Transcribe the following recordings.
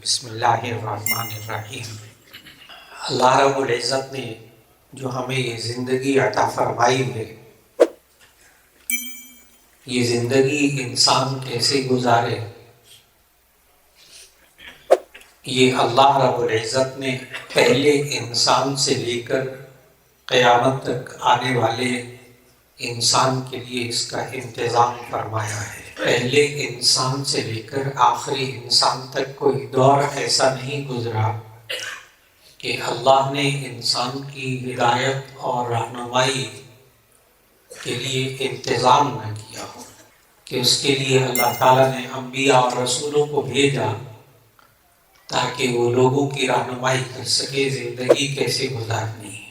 بسم اللہ الرحمن الرحیم۔ اللہ رب العزت نے جو ہمیں یہ زندگی عطا فرمائی ہے، یہ زندگی انسان کیسے گزارے، یہ اللہ رب العزت نے پہلے انسان سے لے کر قیامت تک آنے والے انسان کے لیے اس کا انتظام فرمایا ہے۔ پہلے انسان سے لے کر آخری انسان تک کوئی دور ایسا نہیں گزرا کہ اللہ نے انسان کی ہدایت اور رہنمائی کے لیے انتظام نہ کیا ہو، کہ اس کے لیے اللہ تعالیٰ نے انبیاء اور رسولوں کو بھیجا تاکہ وہ لوگوں کی رہنمائی کر سکے زندگی کیسے گزارنی ہے۔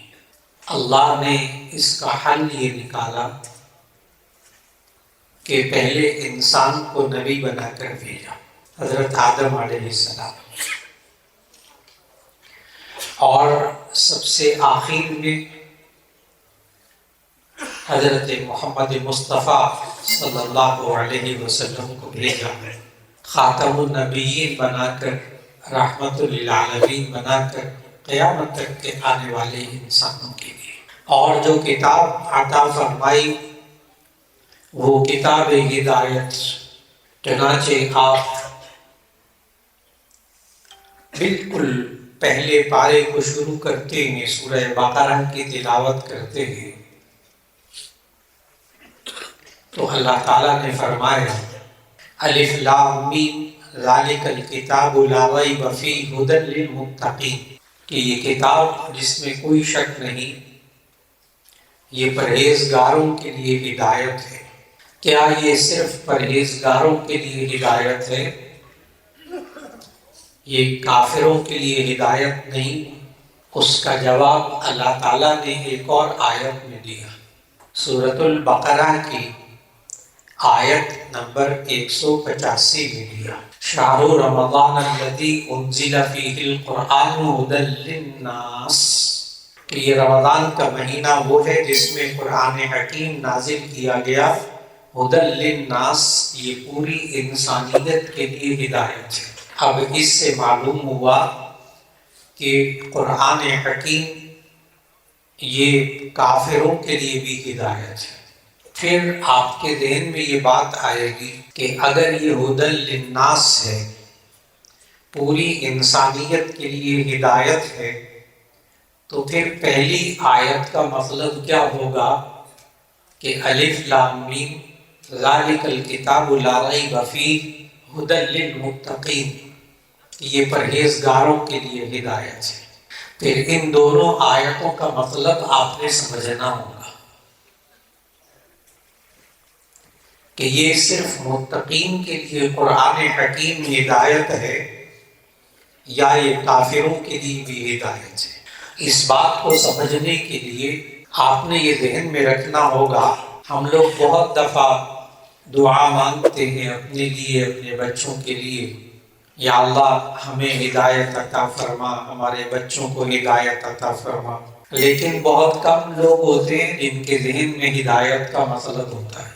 اللہ نے اس کا حل یہ نکالا کہ پہلے انسان کو نبی بنا کر بھیجا، حضرت آدم علیہ السلام، اور سب سے آخر میں حضرت محمد مصطفیٰ صلی اللہ علیہ وسلم کو بھیجا، خاتم النبیین بنا کر، رحمت للعالمین بنا کر قیامت تک کے آنے والے انسانوں کے لیے۔ اور جو کتاب عطا فرمائی وہ کتاب ہدایت، چنانچہ آپ بالکل پہلے پارے کو شروع کرتے ہیں، سورہ بقرہ کی تلاوت کرتے ہیں تو اللہ تعالیٰ نے فرمایا الف لام میم ذالک الکتاب لا ریب فیہ ھدی للمتقین، کہ یہ کتاب جس میں کوئی شک نہیں، یہ پرہیزگاروں کے لیے ہدایت ہے۔ کیا یہ صرف پرہیزگاروں کے لیے ہدایت ہے؟ یہ کافروں کے لیے ہدایت نہیں۔ اس کا جواب اللہ تعالیٰ نے ایک اور آیت میں دیا، سورۃ البقرہ کی آیت نمبر 185 میں دیا، شہر رمضان الذی انزل فیہ القرآن ھدی للناس، کہ یہ رمضان کا مہینہ وہ ہے جس میں قرآن حکیم نازل کیا گیا، ھدی للناس، یہ پوری انسانیت کے لیے ہدایت ہے۔ اب اس سے معلوم ہوا کہ قرآن حکیم یہ کافروں کے لیے بھی ہدایت ہے۔ پھر آپ کے ذہن میں یہ بات آئے گی کہ اگر یہ ھدی للناس ہے، پوری انسانیت کے لیے ہدایت ہے، تو پھر پہلی آیت کا مطلب کیا ہوگا کہ الف لام میم ذالک الکتاب لا ریب فیہ ھدی للمتقین، یہ پرہیزگاروں کے لیے ہدایت ہے۔ پھر ان دونوں آیتوں کا مطلب آپ نے سمجھنا ہوگا کہ یہ صرف متقین کے لیے قرآن حکیم ہدایت ہے یا یہ کافروں کے لیے بھی ہدایت ہے۔ اس بات کو سمجھنے کے لیے آپ نے یہ ذہن میں رکھنا ہوگا، ہم لوگ بہت دفعہ دعا مانگتے ہیں اپنے لیے، اپنے بچوں کے لیے، یا اللہ ہمیں ہدایت عطا فرما، ہمارے بچوں کو ہدایت عطا فرما، لیکن بہت کم لوگ ہوتے ہیں جن کے ذہن میں ہدایت کا مطلب ہوتا ہے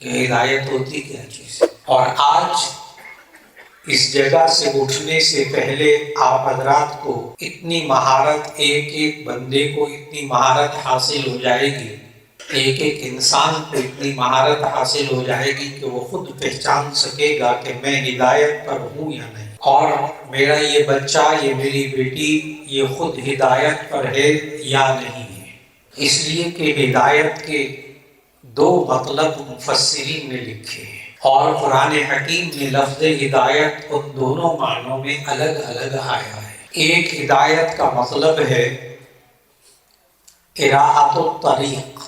کہ ہدایت ہوتی کیا چیز ہے۔ اور آج اس جگہ سے اٹھنے سے پہلے آپ حضرات کو اتنی مہارت، ایک ایک بندے کو اتنی مہارت حاصل ہو جائے گی، ایک ایک انسان کو اتنی مہارت حاصل ہو جائے گی کہ وہ خود پہچان سکے گا کہ میں ہدایت پر ہوں یا نہیں، اور میرا یہ بچہ، یہ میری بیٹی، یہ خود ہدایت پر ہے یا نہیں ہے۔ اس لیے کہ ہدایت کے دو مطلب مفسرین نے لکھے ہیں، اور قرآن حکیم میں لفظ ہدایت ان دونوں معنوں میں الگ الگ آیا ہے۔ ایک ہدایت کا مطلب ہے اراءۃ الطریق،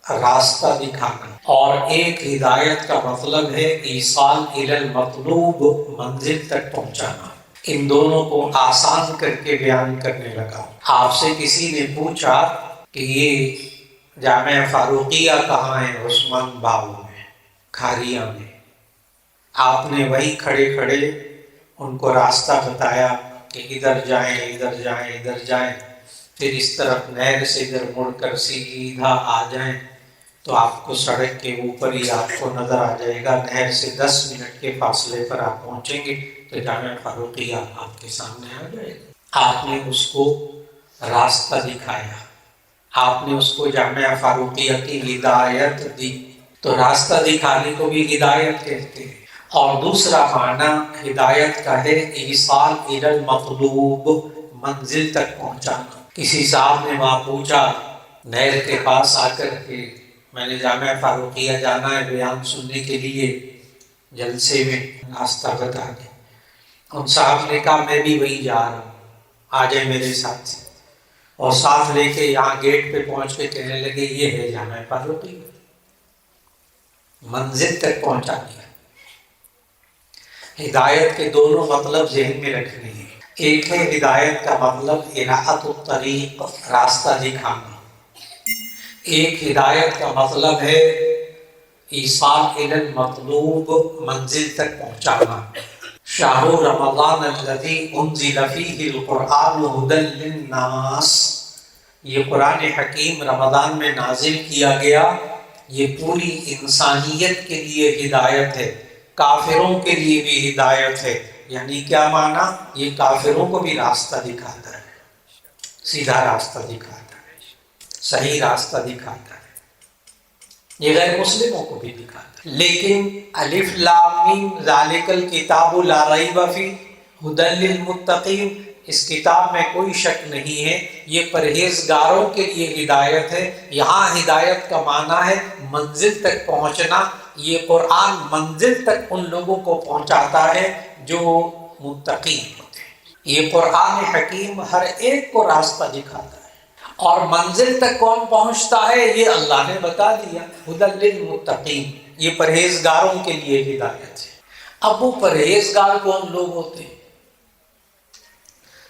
راستہ دکھانا، اور ایک ہدایت کا مطلب ہے ایصال الی المطلوب، منزل تک پہنچانا۔ ان دونوں کو آسان کر کے بیان کرنے لگا۔ آپ سے کسی نے پوچھا کہ یہ جامعہ فاروقیہ کہاں ہے؟ عثمان باغ میں، کھاریا میں۔ آپ نے وہیں کھڑے کھڑے ان کو راستہ بتایا کہ ادھر جائیں، ادھر جائیں، ادھر جائیں، پھر اس طرف نہر سے ادھر مڑ کر سیدھا آ جائیں تو آپ کو سڑک کے اوپر ہی آپ کو نظر آ جائے گا، نہر سے 10 منٹ کے فاصلے پر آپ پہنچیں گے، تو جامعہ فاروقیہ آپ کے سامنے آ جائے گا۔ آپ نے اس کو راستہ دکھایا، آپ نے اس کو جامعہ فاروقیہ کی ہدایت دی، تو راستہ دکھانے کو بھی ہدایت کہتے ہیں۔ اور دوسرا معنی ہدایت کا ہے ایصال الی المطلوب، منزل تک پہنچانا۔ کسی صاحب نے وہاں پوچھا نہر کے پاس آ کر کے میں نے جامعہ فاروقیہ جانا ہے بیان سننے کے لیے، جلسے میں راستہ بتا دیں۔ ان صاحب نے کہا میں بھی وہی جا رہا ہوں، آ جائے میرے ساتھ۔ اور ساتھ لے کے یہاں گیٹ پہ پہنچ کے کہنے لگے یہ ہے جامعہ فاروقیہ، منزل تک پہنچا دیا۔ ہدایت کے دونوں مطلب ذہن میں رکھنے ہیں۔ ایک ہے ہدایت کا مطلب اراحت الطریق، راستہ دکھانا۔ ایک ہدایت کا مطلب ہے ایصال الی المطلوب، منزل تک پہنچانا۔ شہر رمضان الذی انزل فیہ القرآن ھدی للناس، یہ قرآن حکیم رمضان میں نازل کیا گیا، یہ پوری انسانیت کے لیے ہدایت ہے، کافروں کے لیے بھی ہدایت ہے۔ یعنی کیا معنی؟ یہ کافروں کو بھی راستہ دکھاتا ہے، سیدھا راستہ دکھاتا ہے، صحیح راستہ دکھاتا ہے، یہ غیر مسلموں کو بھی دکھاتا ہے۔ لیکن الف لام میم ذالک الکتاب لا ریب فیہ ھدی للمتقین، اس کتاب میں کوئی شک نہیں ہے، یہ پرہیزگاروں کے لیے ہدایت ہے۔ یہاں ہدایت کا معنی ہے منزل تک پہنچنا۔ یہ قرآن منزل تک ان لوگوں کو پہنچاتا ہے جو متقین ہوتے ہیں۔ یہ قرآن حکیم ہر ایک کو راستہ دکھاتا ہے، اور منزل تک کون پہنچتا ہے یہ اللہ نے بتا دیا، ھدی للمتقین، یہ پرہیزگاروں کے لیے ہدایت ہے۔ اب وہ پرہیزگار کون لوگ ہوتے ہیں؟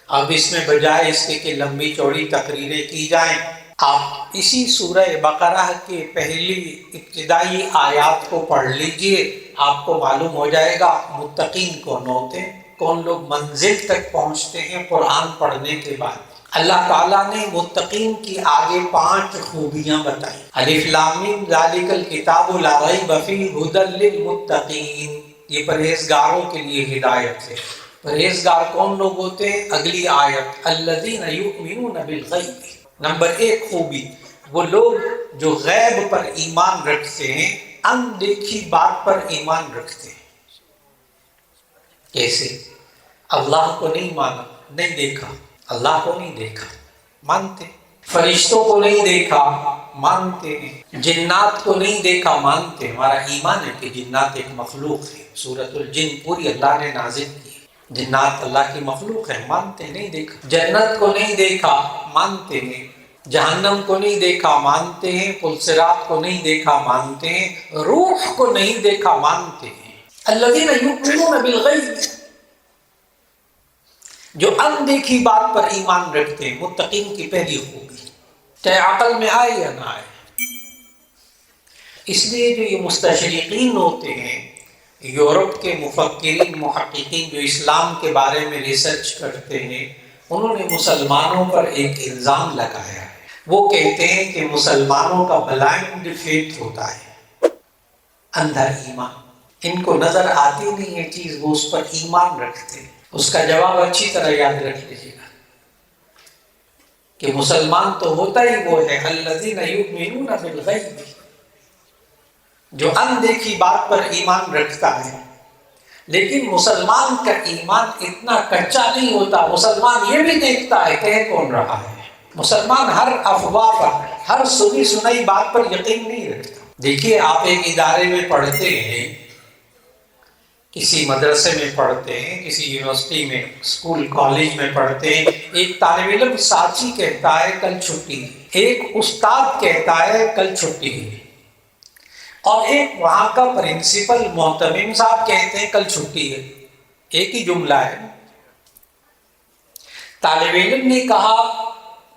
اب اس میں بجائے اس کے کہ لمبی چوڑی تقریریں کی جائیں، آپ اسی سورہ بقرہ کے پہلی ابتدائی آیات کو پڑھ لیجئے، آپ کو معلوم ہو جائے گا متقین کون ہوتے ہیں، کون لوگ منزل تک پہنچتے ہیں قرآن پڑھنے کے بعد۔ اللہ تعالیٰ نے متقین کی آگے 5 خوبیاں بتائیں۔ الف لام میم ذالک الکتاب لا ریب فیہ ھدی للمتقین، یہ پرہیزگاروں کے لیے ہدایت ہے۔ پرہیزگار کون لوگ ہوتے ہیں؟ اگلی آیت الذین یؤمنون بالغیب، نمبر 1 خوبی، وہ لوگ جو غیب پر ایمان رکھتے ہیں، اندیکھی بات پر ایمان رکھتے ہیں۔ کیسے؟ اللہ کو نہیں مانا، نہیں دیکھا، اللہ کو نہیں دیکھا، مانتے۔ فرشتوں کو نہیں دیکھا، مانتے ہیں۔ جنات کو نہیں دیکھا، مانتے ہیں۔ ہمارا ایمان ہے کہ جنات ایک مخلوق ہے، سورۃ الجن پوری اللہ نے نازل کی، جنات اللہ کی مخلوق ہے، مانتے ہیں، نہیں دیکھا۔ جنت کو نہیں دیکھا، مانتے ہیں۔ جہنم کو نہیں دیکھا، مانتے ہیں۔ پل صراط کو نہیں دیکھا، مانتے ہیں۔ روح کو نہیں دیکھا، مانتے ہیں۔ الذین یؤمنون بالغیب، جو اندیکھی بات پر ایمان رکھتے ہیں، متقین کی پہلی خوبی، چاہے عقل میں آئے یا نہ آئے۔ اس لیے جو یہ مستشرقین ہوتے ہیں، یورپ کے مفکرین محققین جو اسلام کے بارے میں ریسرچ کرتے ہیں، انہوں نے مسلمانوں پر ایک الزام لگایا ہے۔ وہ کہتے ہیں کہ مسلمانوں کا بلائنڈ فیتھ ہوتا ہے، اندھا ایمان، ان کو نظر آتی نہیں ہے چیز، وہ اس پر ایمان رکھتے ہیں۔ اس کا جواب اچھی طرح یاد رکھ لیجیے گا کہ مسلمان تو ہوتا ہی وہ ہے الذین یؤمنون بالغیب، جو اندیکھی بات پر ایمان رکھتا ہے۔ لیکن مسلمان کا ایمان اتنا کچا نہیں ہوتا، مسلمان یہ بھی دیکھتا ہے کہ کون رہا ہے۔ مسلمان ہر افواہ پر، ہر سنی سنائی بات پر یقین نہیں رکھتا۔ دیکھیے آپ ایک ادارے میں پڑھتے ہیں، کسی مدرسے میں پڑھتے ہیں، کسی یونیورسٹی میں، اسکول کالج میں پڑھتے ہیں، ایک طالب علم ساتھی کہتا ہے کل چھٹی ہے، ایک استاد کہتا ہے کل چھٹی ہے، اور ایک وہاں کا پرنسپل محتمم صاحب کہتے ہیں کل چھٹی ہے، ایک ہی جملہ ہے۔ طالب علم نے کہا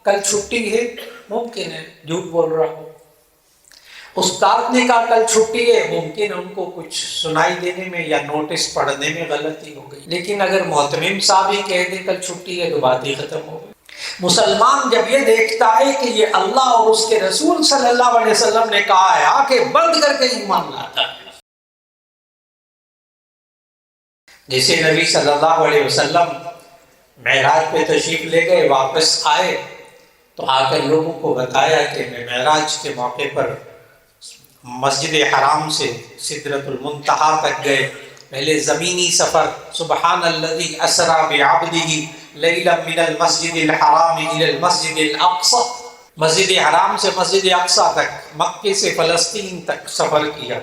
کل چھٹی ہے، ممکن ہے جھوٹ بول رہا ہوں۔ استاد نے کہا کل چھٹی ہے، ممکن ان کو کچھ سنائی دینے میں یا نوٹس پڑھنے میں غلطی ہو گئی، لیکن اگر محتمم صاحب ہی کہہ دے کل چھٹی ہے تو بات ہی ختم ہو گئی۔ مسلمان جب یہ دیکھتا ہے کہ یہ اللہ اور اس کے رسول صلی اللہ علیہ وسلم نے کہا ہے، آنکھیں بند کر کے ایمان لاتا ہے۔ جیسے نبی صلی اللہ علیہ وسلم معراج پہ تشریف لے گئے، واپس آئے تو آ کر لوگوں کو بتایا کہ میں معراج کے موقع پر مسجد حرام سے سدرۃ المنتہا تک گئے. پہلے زمینی سفر، سبحان الذی اسری بعبدہ لیلا من المسجد الحرام الی المسجد الاقصی، مسجد حرام سے مسجد اقصی تک، مکے سے فلسطین تک سفر کیا.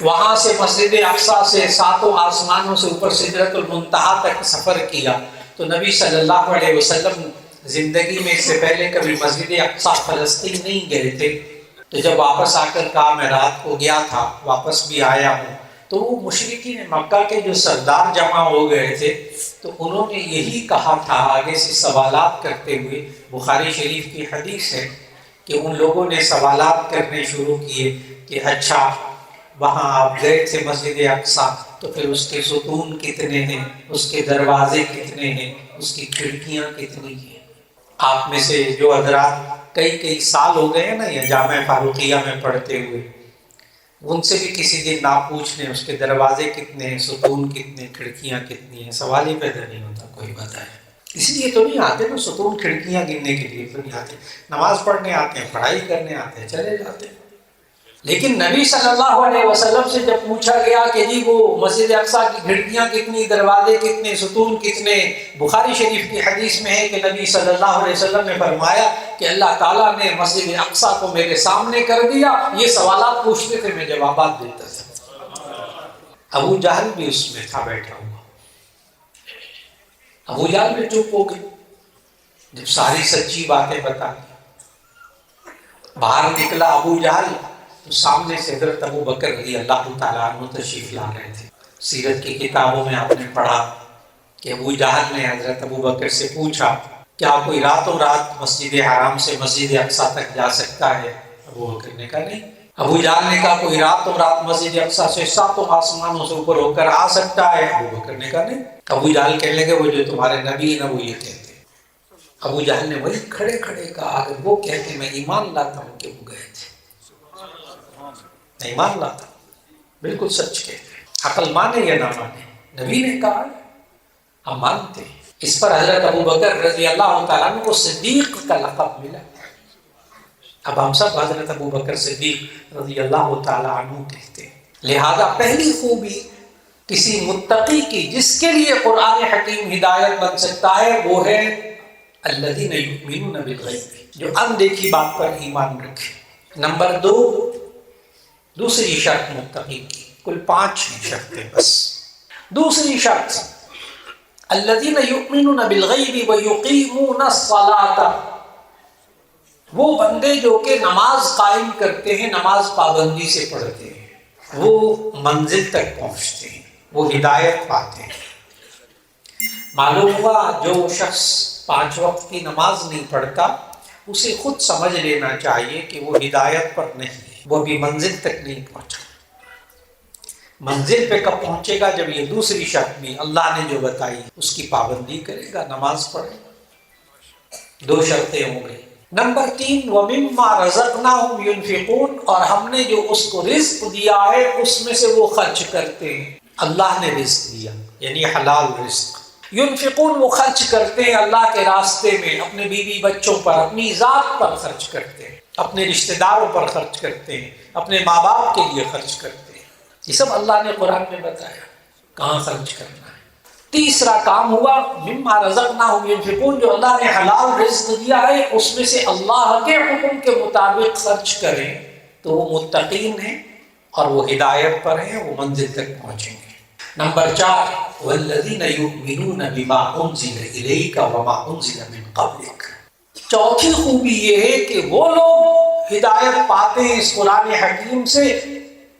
وہاں سے مسجد اقصی سے ساتوں آسمانوں سے اوپر سدرۃ المنتہا تک سفر کیا. تو نبی صلی اللہ علیہ وسلم زندگی میں اس سے پہلے کبھی مسجد اقصی فلسطین نہیں گئے تھے. تو جب واپس آ کر کہا میں رات کو گیا تھا، واپس بھی آیا ہوں، تو وہ مشرکین مکہ کے جو سردار جمع ہو گئے تھے تو انہوں نے یہی کہا تھا، آگے سے سوالات کرتے ہوئے. بخاری شریف کی حدیث ہے کہ ان لوگوں نے سوالات کرنے شروع کیے کہ اچھا وہاں آپ گئے تھے مسجد اقصی، تو پھر اس کے ستون کتنے ہیں، اس کے دروازے کتنے ہیں، اس کی کھڑکیاں کتنی ہیں. آپ میں سے جو حضرات کئی سال ہو گئے ہیں نا یہ جامعہ فاروقیہ میں پڑھتے ہوئے، ان سے بھی کسی دن نہ پوچھ لیں اس کے دروازے کتنے ہیں، ستون کتنے، کھڑکیاں کتنی ہیں. سوال ہی پیدا نہیں ہوتا کوئی بتائے. اس لیے تو نہیں آتے نا ستون کھڑکیاں گننے کے لیے تو نہیں آتے، نماز پڑھنے آتے ہیں، پڑھائی کرنے آتے ہیں، چلے جاتے ہیں. لیکن نبی صلی اللہ علیہ وسلم سے جب پوچھا گیا کہ جی وہ مسجد اقصی کی کھڑکیاں کتنی، دروازے کتنے، ستون کتنے، بخاری شریف کی حدیث میں ہے کہ نبی صلی اللہ علیہ وسلم نے فرمایا کہ اللہ تعالیٰ نے مسجد اقصی کو میرے سامنے کر دیا. یہ سوالات پوچھتے تھے، میں جوابات دیتا تھا. ابو جہل بھی اس میں تھا بیٹھا ہوا. ابو جہل بھی چپ ہو گئے جب ساری سچی باتیں بتا دی. باہر نکلا ابو جہل تو سامنے سے حضرت ابو بکر رضی اللہ تعالیٰ عنہ تشریف لا رہے تھے. سیرت کی کتابوں میں آپ نے پڑھا کہ ابو جہل نے حضرت ابو بکر سے پوچھا کیا کوئی راتوں رات مسجد حرام سے مسجد اقصی تک جا سکتا ہے؟ ابو بکر نے کہا نہیں. ابو جہل نے کہا کوئی راتوں رات مسجد اقصی سے ساتوں آسمانوں سے اوپر ہو کر آ سکتا ہے؟ ابو بکر نے کہا نہیں. ابو جہل کہنے لگے وہ جو تمہارے نبی ہیں نا وہ یہ کہتے. ابو جہل نے وہی کھڑے کھڑے کہا اگر وہ کہتے میں ایمان لاتا ہوں کہ وہ گئے تھے. ایمان لاتا، بالکل سچ کہتے. عقل مانے یا نہ مانے، نبی نے کہا ہم مانتے. اس پر حضرت ابو بکر رضی اللہ تعالیٰ عنہ کو صدیق کا لقب ملا. اب ہم سب حضرت ابو بکر صدیق رضی اللہ تعالیٰ عنہ کہتے. لہذا پہلی خوبی کسی متقی کی جس کے لیے قرآن حکیم ہدایت بن سکتا ہے وہ ہے الذین یؤمنون بالغیب، جو اندیکھی بات پر ایمان رکھے. نمبر 2، دوسری شرط متقی کی، کل 5 شرطیں بس. دوسری شرط الذین یؤمنون بالغیب ویقیمون الصلاۃ، وہ بندے جو کہ نماز قائم کرتے ہیں، نماز پابندی سے پڑھتے ہیں، وہ منزل تک پہنچتے ہیں، وہ ہدایت پاتے ہیں. معلوم ہوا جو شخص 5 وقت کی نماز نہیں پڑھتا اسے خود سمجھ لینا چاہیے کہ وہ ہدایت پر نہیں ہے، وہ بھی منزل تک نہیں پہنچا. منزل پہ کب پہنچے گا؟ جب یہ دوسری شرط بھی اللہ نے جو بتائی اس کی پابندی کرے گا، نماز پڑھے گا. 2 شرطیں ہو گئی. نمبر 3 وَمِمَّا رَزَقْنَاهُمْ يُنْفِقُونَ، اور ہم نے جو اس کو رزق دیا ہے اس میں سے وہ خرچ کرتے ہیں. اللہ نے رزق دیا یعنی حلال رزق. ينفقون، وہ خرچ کرتے ہیں اللہ کے راستے میں، اپنے بیوی بچوں پر، اپنی ذات پر خرچ کرتے ہیں، اپنے رشتہ داروں پر خرچ کرتے ہیں، اپنے ماں باپ کے لیے خرچ کرتے ہیں. یہ سب اللہ نے قرآن میں بتایا کہاں خرچ کرنا ہے. تیسرا کام ہوا مما رزقناہم ينفقون، جو اللہ نے حلال رزق دیا ہے اس میں سے اللہ کے حکم کے مطابق خرچ کریں تو وہ متقین ہیں اور وہ ہدایت پر ہیں، وہ منزل تک پہنچیں گے. نمبر 4 والذین یؤمنون بما انزل الیک وما انزل من قبلک. چوتھی خوبی یہ ہے کہ وہ لوگ ہدایت پاتے ہیں اس قرآن حکیم سے.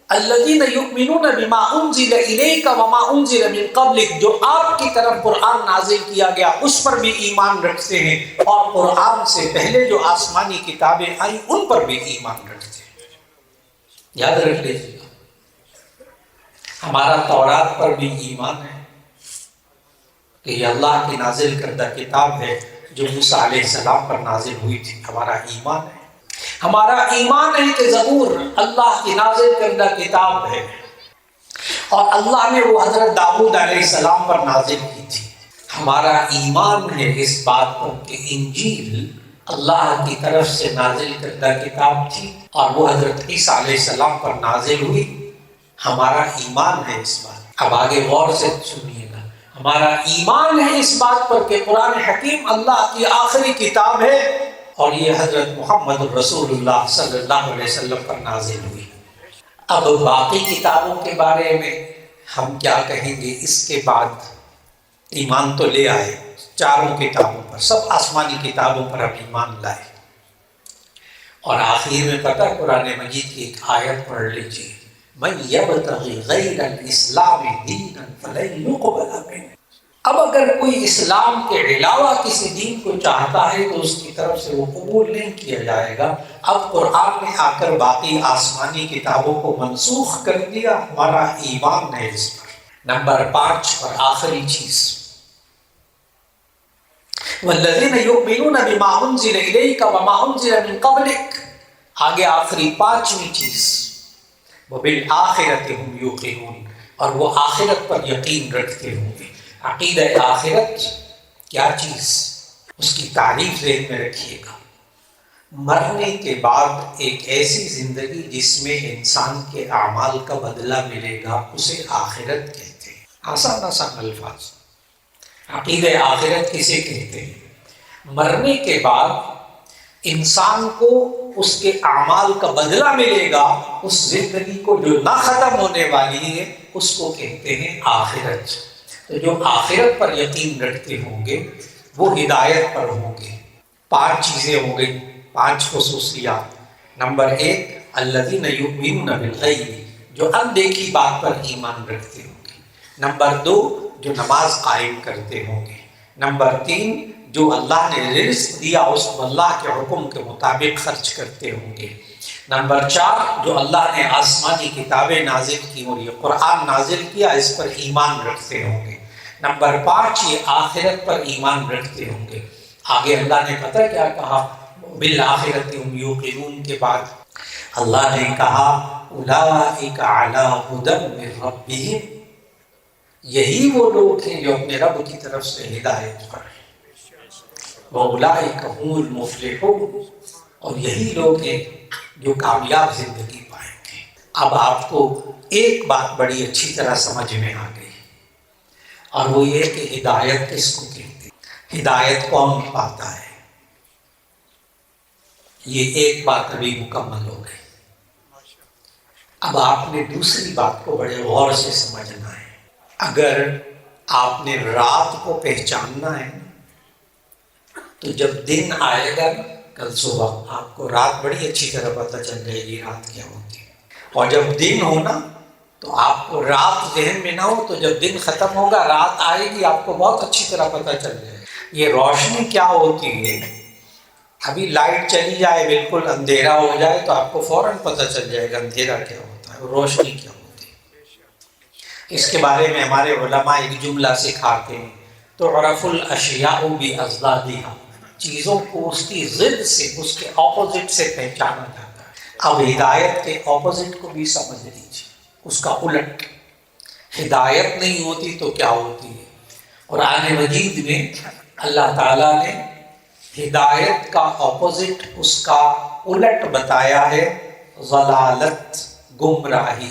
الذین یؤمنون بما انزل الیک وما انزل من قبلک، جو آپ کی طرف قرآن نازل کیا گیا اس پر بھی ایمان رکھتے ہیں اور قرآن سے پہلے جو آسمانی کتابیں آئیں ان پر بھی ایمان رکھتے ہیں. یاد رکھ لیجیے ہمارا تورات پر بھی ایمان ہے کہ یہ اللہ کی نازل کردہ کتاب ہے جو موسیٰ علیہ السلام پر نازل ہوئی تھی. ہمارا ایمان ہے. ہمارا ایمان ہے کہ زبور اللہ کی نازل کردہ کتاب ہے اور اللہ نے وہ حضرت داؤد علیہ السلام پر نازل کی تھی۔ ہمارا ایمان ہے اس بات پر کہ انجیل اللہ کی طرف سے نازل کردہ کتاب تھی اور وہ حضرت عیسیٰ علیہ السلام پر نازل ہوئی۔ ہمارا ایمان ہے اس بات۔ اب آگے غور سے سنیے گا، ہمارا ایمان ہے اس بات پر کہ قرآن حکیم اللہ کی آخری کتاب ہے اور یہ حضرت محمد رسول اللہ صلی اللہ علیہ وسلم پر نازل ہوئی۔ اب باقی کتابوں کے بارے میں ہم کیا کہیں گے؟ اس کے بعد ایمان تو لے آئے چاروں کتابوں پر، سب آسمانی کتابوں پر ہم ایمان لائے، اور آخر میں پتہ قرآن مجید کی ایک آیت پڑھ لیجیے، مَن یبتغی غیر الاسلام دینا فلن یقبل منہ۔ اب اگر کوئی اسلام کے علاوہ کسی دین کو چاہتا ہے تو اس کی طرف سے وہ قبول نہیں کیا جائے گا۔ اب قرآن نے آ کر باقی آسمانی کتابوں کو منسوخ کر دیا، ہمارا ایمان ہے اس پر۔ نمبر 5 اور آخری چیز، والذین یؤمنون بما انزل الیک وما انزل من قبلک، آگے آخری 5ویں چیز، وبالآخرۃ ہم یوقنون، اور وہ آخرت پر یقین رکھتے ہوں گے۔ عقیدہ آخرت کیا چیز، اس کی تعریف ذہن میں رکھیے گا۔ مرنے کے بعد ایک ایسی زندگی جس میں انسان کے اعمال کا بدلہ ملے گا، اسے آخرت کہتے ہیں۔ آسان آسان الفاظ، عقیدہ آخرت کسے کہتے ہیں؟ مرنے کے بعد انسان کو اس کے اعمال کا بدلہ ملے گا، اس زندگی کو جو نہ ختم ہونے والی ہے اس کو کہتے ہیں آخرت۔ تو جو آخرت پر یقین رکھتے ہوں گے وہ ہدایت پر ہوں گے۔ 5 چیزیں ہوں گئی، 5 خصوصیات۔ نمبر 1، الذین یؤمنون بالغیب، جو اندیکھی بات پر ایمان رکھتے ہوں گے۔ نمبر 2، جو نماز قائم کرتے ہوں گے۔ نمبر 3، جو اللہ نے رزق دیا اس کو اللہ کے حکم کے مطابق خرچ کرتے ہوں گے۔ نمبر 4، جو اللہ نے آسمانی کتابیں نازل کی اور یہ قرآن نازل کیا، اس پر ایمان رکھتے ہوں گے۔ نمبر 5، یہ آخرت پر ایمان رکھتے ہوں گے۔ آگے اللہ نے پتہ کیا کہا؟ بالآخرۃ ہم یوقنون کے بعد اللہ نے کہا اولئک علی ھدی من ربہم، یہی وہ لوگ ہیں جو اپنے رب کی طرف سے ہدایت پر ہیں۔ وَأُولَٰئِکَ هُمُ الْمُفْلِحُونَ، اور یہی لوگ ہیں جو کامیاب زندگی پائیں گے۔ اب آپ کو ایک بات بڑی اچھی طرح سمجھ میں آ گئی، اور وہ یہ کہ ہدایت کس کو کہتے ہیں، ہدایت کون پاتا ہے۔ یہ ایک بات ابھی مکمل ہو گئی۔ اب آپ نے دوسری بات کو بڑے غور سے سمجھنا ہے۔ اگر آپ نے رات کو پہچاننا ہے تو جب دن آئے گا کل صبح، آپ کو رات بڑی اچھی طرح پتہ چل جائے گی رات کیا ہوتی ہے، اور جب دن ہونا تو آپ کو رات ذہن میں نہ ہو، تو جب دن ختم ہوگا رات آئے گی، آپ کو بہت اچھی طرح پتہ چل جائے گا یہ روشنی کیا ہوتی ہے۔ ابھی لائٹ چلی جائے، بالکل اندھیرا ہو جائے تو آپ کو فوراً پتہ چل جائے گا اندھیرا کیا ہوتا ہے، روشنی کیا ہوتی ہے۔ اس کے بارے میں ہمارے علماء ایک جملہ سکھاتے ہیں، تعرف الاشیاء باضدادها، چیزوں کو اس کی ضد سے، اس کے اپوزٹ سے پہچانا جاتا ہے۔ اب ہدایت کے اپوزٹ کو بھی سمجھ لیجیے، اس کا الٹ۔ ہدایت نہیں ہوتی تو کیا ہوتی ہے؟ قرآن مجید میں اللہ تعالیٰ نے ہدایت کا اپوزٹ، اس کا الٹ بتایا ہے، ضلالت، گمراہی۔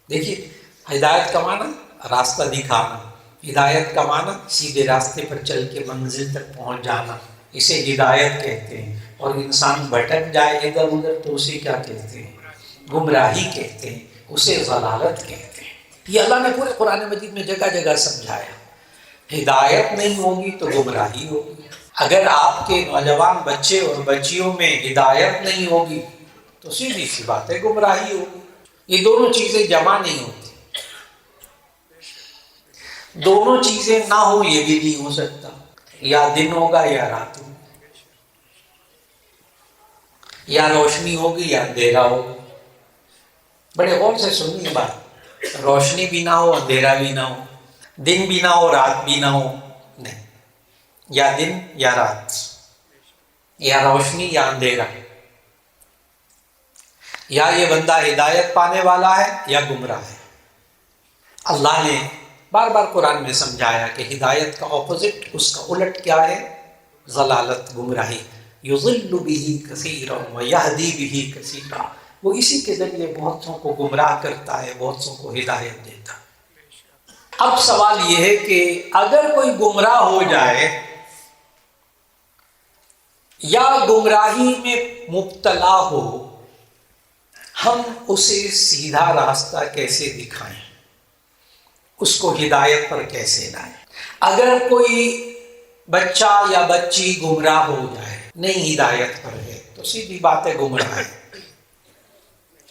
دیکھیے، ہدایت کا معنی راستہ دکھانا، ہدایت کا معنی سیدھے راستے پر چل کے منزل تک پہنچ جانا، اسے ہدایت کہتے ہیں۔ اور انسان بھٹک جائے ادھر ادھر تو اسے کیا کہتے ہیں؟ گمراہی کہتے ہیں، اسے ضلالت کہتے ہیں۔ یہ اللہ نے پورے قرآن مجید میں جگہ جگہ سمجھایا۔ ہدایت نہیں ہوگی تو گمراہی ہوگی۔ اگر آپ کے نوجوان بچے اور بچیوں میں ہدایت نہیں ہوگی تو سیدھی سی بات ہے گمراہی ہوگی۔ یہ دونوں چیزیں جمع نہیں ہوتی، دونوں چیزیں نہ ہو یہ بھی نہیں ہو سکتا، یا دن ہوگا یا رات ہوگی، یا روشنی ہوگی یا اندھیرا ہوگا۔ بڑے غور سے سنیے بات، روشنی بھی نہ ہو اندھیرا بھی نہ ہو، دن بھی نہ ہو رات بھی نہ ہو، نہیں، یا دن یا رات، یا روشنی یا اندھیرا، یا یہ بندہ ہدایت پانے والا ہے یا گمراہ ہے۔ اللہ نے بار بار قرآن میں سمجھایا کہ ہدایت کا اپوزٹ، اس کا الٹ کیا ہے؟ ضلالت، گمراہی۔ یضل بہ کثیرا ویہدی بہ کثیرا، وہ اسی کے ذریعے بہت سو کو گمراہ کرتا ہے، بہت سو کو ہدایت دیتا ہے۔ اب سوال یہ ہے کہ اگر کوئی گمراہ ہو جائے یا گمراہی میں مبتلا ہو، ہم اسے سیدھا راستہ کیسے دکھائیں، اس کو ہدایت پر کیسے لائیں؟ اگر کوئی بچہ یا بچی گمراہ ہو جائے، نہیں ہدایت پر ہے، تو سیدھی بات ہے گمراہ ہے،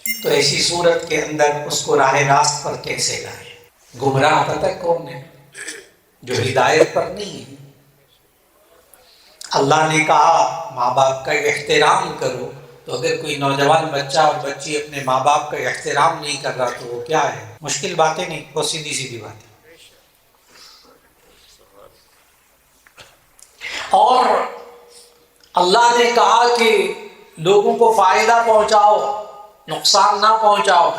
تو ایسی صورت کے اندر اس کو راہ راست پر کیسے لائیں؟ گمراہ پتہ کون ہے؟ جو ہدایت پر نہیں ہے۔ اللہ نے کہا ماں باپ کا احترام کرو، تو اگر کوئی نوجوان بچہ اور بچی اپنے ماں باپ کا احترام نہیں کر رہا تو وہ کیا ہے؟ مشکل باتیں نہیں، وہ سیدھی سیدھی باتیں۔ اور اللہ نے کہا کہ لوگوں کو فائدہ پہنچاؤ، نقصان نہ پہنچاؤ،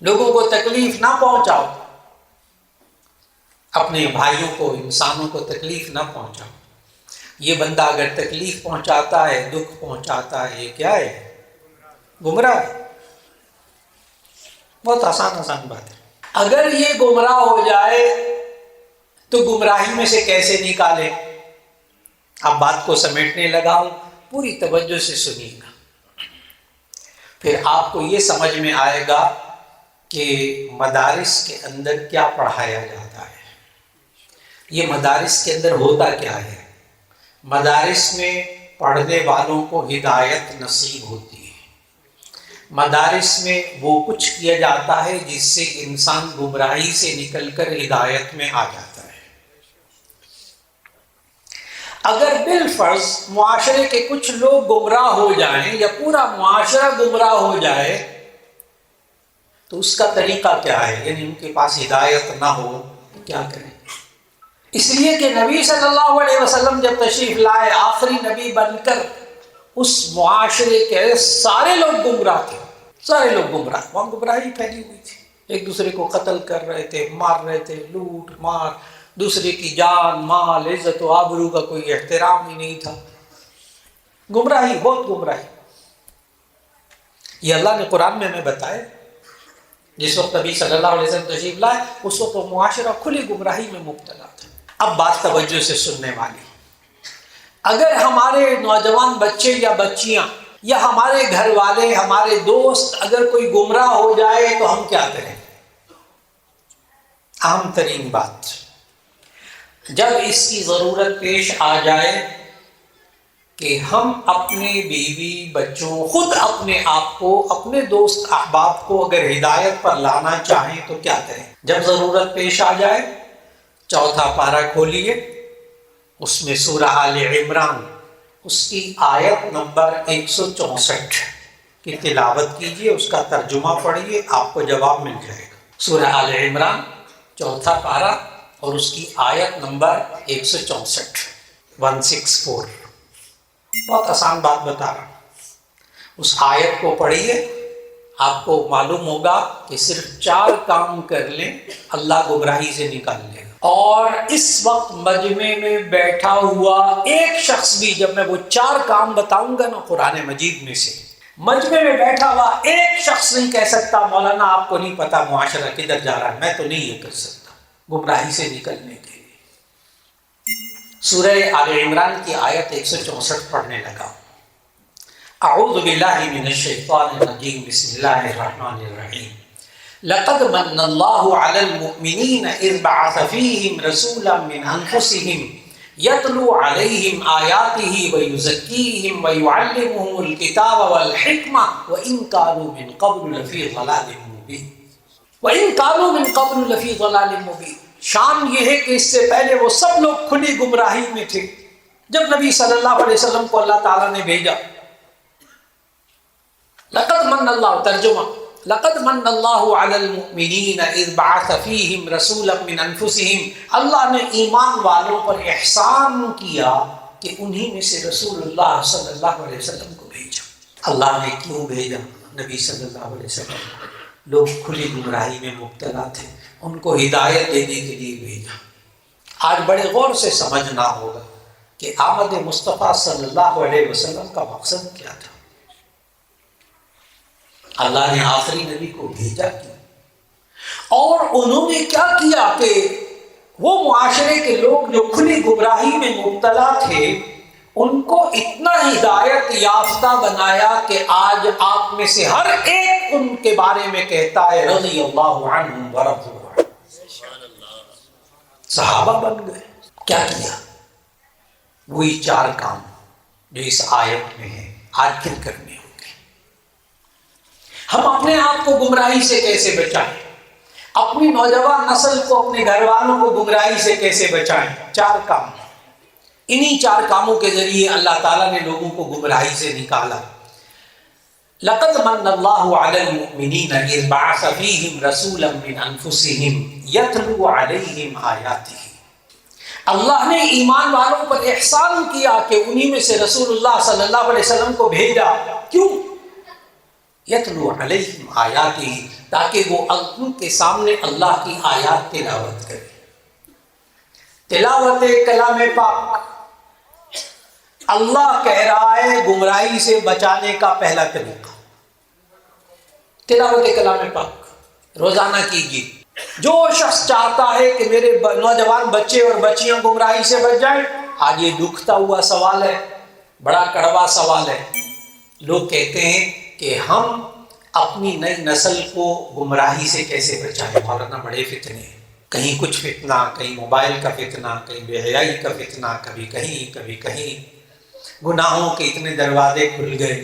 لوگوں کو تکلیف نہ پہنچاؤ، اپنے بھائیوں کو، انسانوں کو تکلیف نہ پہنچاؤ۔ یہ بندہ اگر تکلیف پہنچاتا ہے، دکھ پہنچاتا ہے، یہ کیا ہے؟ گمراہ ہے۔ بہت آسان بات ہے۔ اگر یہ گمراہ ہو جائے تو گمراہی میں سے کیسے نکالے؟ اب بات کو سمیٹنے لگا ہوں، پوری توجہ سے سنیے گا، پھر آپ کو یہ سمجھ میں آئے گا کہ مدارس کے اندر کیا پڑھایا جاتا ہے، یہ مدارس کے اندر ہوتا کیا ہے۔ مدارس میں پڑھنے والوں کو ہدایت نصیب ہوتی ہے، مدارس میں وہ کچھ کیا جاتا ہے جس سے انسان گمراہی سے نکل کر ہدایت میں آ جاتا ہے۔ اگر بالفرض معاشرے کے کچھ لوگ گمراہ ہو جائیں یا پورا معاشرہ گمراہ ہو جائے تو اس کا طریقہ کیا ہے؟ یعنی ان کے پاس ہدایت نہ ہو تو کیا کریں؟ اس لیے کہ نبی صلی اللہ علیہ وسلم جب تشریف لائے، آخری نبی بن کر، اس معاشرے کے سارے لوگ گمراہ تھے، سارے لوگ گمراہ، وہاں گمراہی پھیلی ہوئی تھی، ایک دوسرے کو قتل کر رہے تھے، مار رہے تھے، لوٹ مار، دوسرے کی جان مال عزت و آبرو کا کوئی احترام ہی نہیں تھا، گمراہی، بہت گمراہی۔ یہ اللہ نے قرآن میں ہمیں بتایا، جس وقت نبی صلی اللہ علیہ وسلم تشریف لائے اس وقت وہ معاشرہ کھلی گمراہی میں مبتلا تھا۔ اب بات توجہ سے سننے والی، اگر ہمارے نوجوان بچے یا بچیاں یا ہمارے گھر والے، ہمارے دوست، اگر کوئی گمراہ ہو جائے تو ہم کیا کریں؟ عام ترین بات، جب اس کی ضرورت پیش آ جائے کہ ہم اپنے بیوی بچوں، خود اپنے آپ کو، اپنے دوست احباب کو اگر ہدایت پر لانا چاہیں تو کیا کریں؟ جب ضرورت پیش آ جائے، چوتھا پارہ کھولیے، اس میں سورہ آل عمران، اس کی آیت نمبر 164 کی تلاوت کیجئے، اس کا ترجمہ پڑھیے، آپ کو جواب مل جائے گا۔ سورہ آل عمران چوتھا پارہ اور اس کی آیت نمبر 164، 164۔ بہت آسان بات بتا رہا ہوں، اس آیت کو پڑھیے، آپ کو معلوم ہوگا کہ صرف 4 کام کر لیں اللہ گمراہی سے نکال لے گا۔ اور اس وقت مجمع میں بیٹھا ہوا ایک شخص بھی، جب میں وہ 4 کام بتاؤں گا نا قرآن مجید میں سے، مجمع میں بیٹھا ہوا ایک شخص نہیں کہہ سکتا مولانا آپ کو نہیں پتا معاشرہ کدھر جا رہا ہے، میں تو نہیں یہ کر سکتا گمراہی سے نکلنے کے لیے۔ سورہ آل عمران کی آیت 164 پڑھنے لگا۔ اعوذ باللہ من الشیطان الرجیم، بسم اللہ الرحمن الرحیم۔ لقد من اللہ علی المؤمنین اذ بعث فیہم رسولا من انفسہم یتلو علیہم آیاتہ ویزکیہم ویعلمہم الکتاب والحکمہ وإن کانوا من قبل لفی ضلال مبین، وإن کانوا من قبل لفی ضلال مبین۔ شان یہ ہے کہ اس سے پہلے وہ سب لوگ کھلی گمراہی میں تھے، جب نبی صلی اللہ علیہ وسلم کو اللہ تعالیٰ نے بھیجا۔ لقد من اللہ، ترجمہ، لقد من اللہ علی المؤمنین اذ بعث فیہم رسولا من انفسہم، اللہ نے ایمان والوں پر احسان کیا کہ انہی میں سے رسول اللہ صلی اللہ علیہ وسلم کو بھیجا۔ اللہ نے کیوں بھیجا نبی صلی اللہ علیہ وسلم؟ لوگ کھلی گمراہی میں مبتلا تھے، ان کو ہدایت دینے کے لیے بھیجا۔ آج بڑے غور سے سمجھنا ہوگا کہ آمد مصطفیٰ صلی اللہ علیہ وسلم کا مقصد کیا تھا۔ اللہ نے آخری نبی کو بھیجا کیوں، اور انہوں نے کیا کیا کہ وہ معاشرے کے لوگ جو کھلی گمراہی میں مبتلا تھے ان کو اتنا ہدایت یافتہ بنایا کہ آج آپ میں سے ہر ایک ان کے بارے میں کہتا ہے رضی اللہ عنہم ورضوا عنہ۔ صحابہ بن گئے۔ کیا کیا؟ وہی 4 کام جو اس آیت میں ہیں، آج پھر کرنے ہوں گے۔ ہم اپنے آپ کو گمراہی سے کیسے بچائیں، اپنی نوجوان نسل کو، اپنے گھر والوں کو گمراہی سے کیسے بچائیں؟ 4 کام۔ انہی 4 کاموں کے ذریعے اللہ تعالیٰ نے لوگوں کو گمراہی سے نکالا۔ لقد من اللہ علی المؤمنین اذ بعث فیہم رسولا من انفسہم یتلو علیہم آیاتہ۔ اللہ نے ایمان والوں پر احسان کیا کہ انہی میں سے رسول اللہ صلی اللہ علیہ وسلم کو بھیجا۔ کیوں؟ یتلو علیہم آیاتہ، تاکہ وہ ان کے سامنے اللہ کی آیات تلاوت کرے۔ تلاوت کلام پاک، اللہ کہہ رہا ہے گمراہی سے بچانے کا پہلا طریقہ تلاوت کلام پاک روزانہ کیجیے۔ جو شخص چاہتا ہے کہ میرے نوجوان بچے اور بچیاں گمراہی سے بچ جائیں، آج یہ دکھتا ہوا سوال ہے، بڑا کڑوا سوال ہے۔ لوگ کہتے ہیں کہ ہم اپنی نئی نسل کو گمراہی سے کیسے بچائیں؟ مولانا بڑے فتنے ہیں، کہیں کچھ فتنہ، کہیں موبائل کا فتنہ، کہیں بے حیائی کا فتنہ، کبھی کہیں کبھی کہیں، گناہوں کے اتنے دروازے کھل گئے۔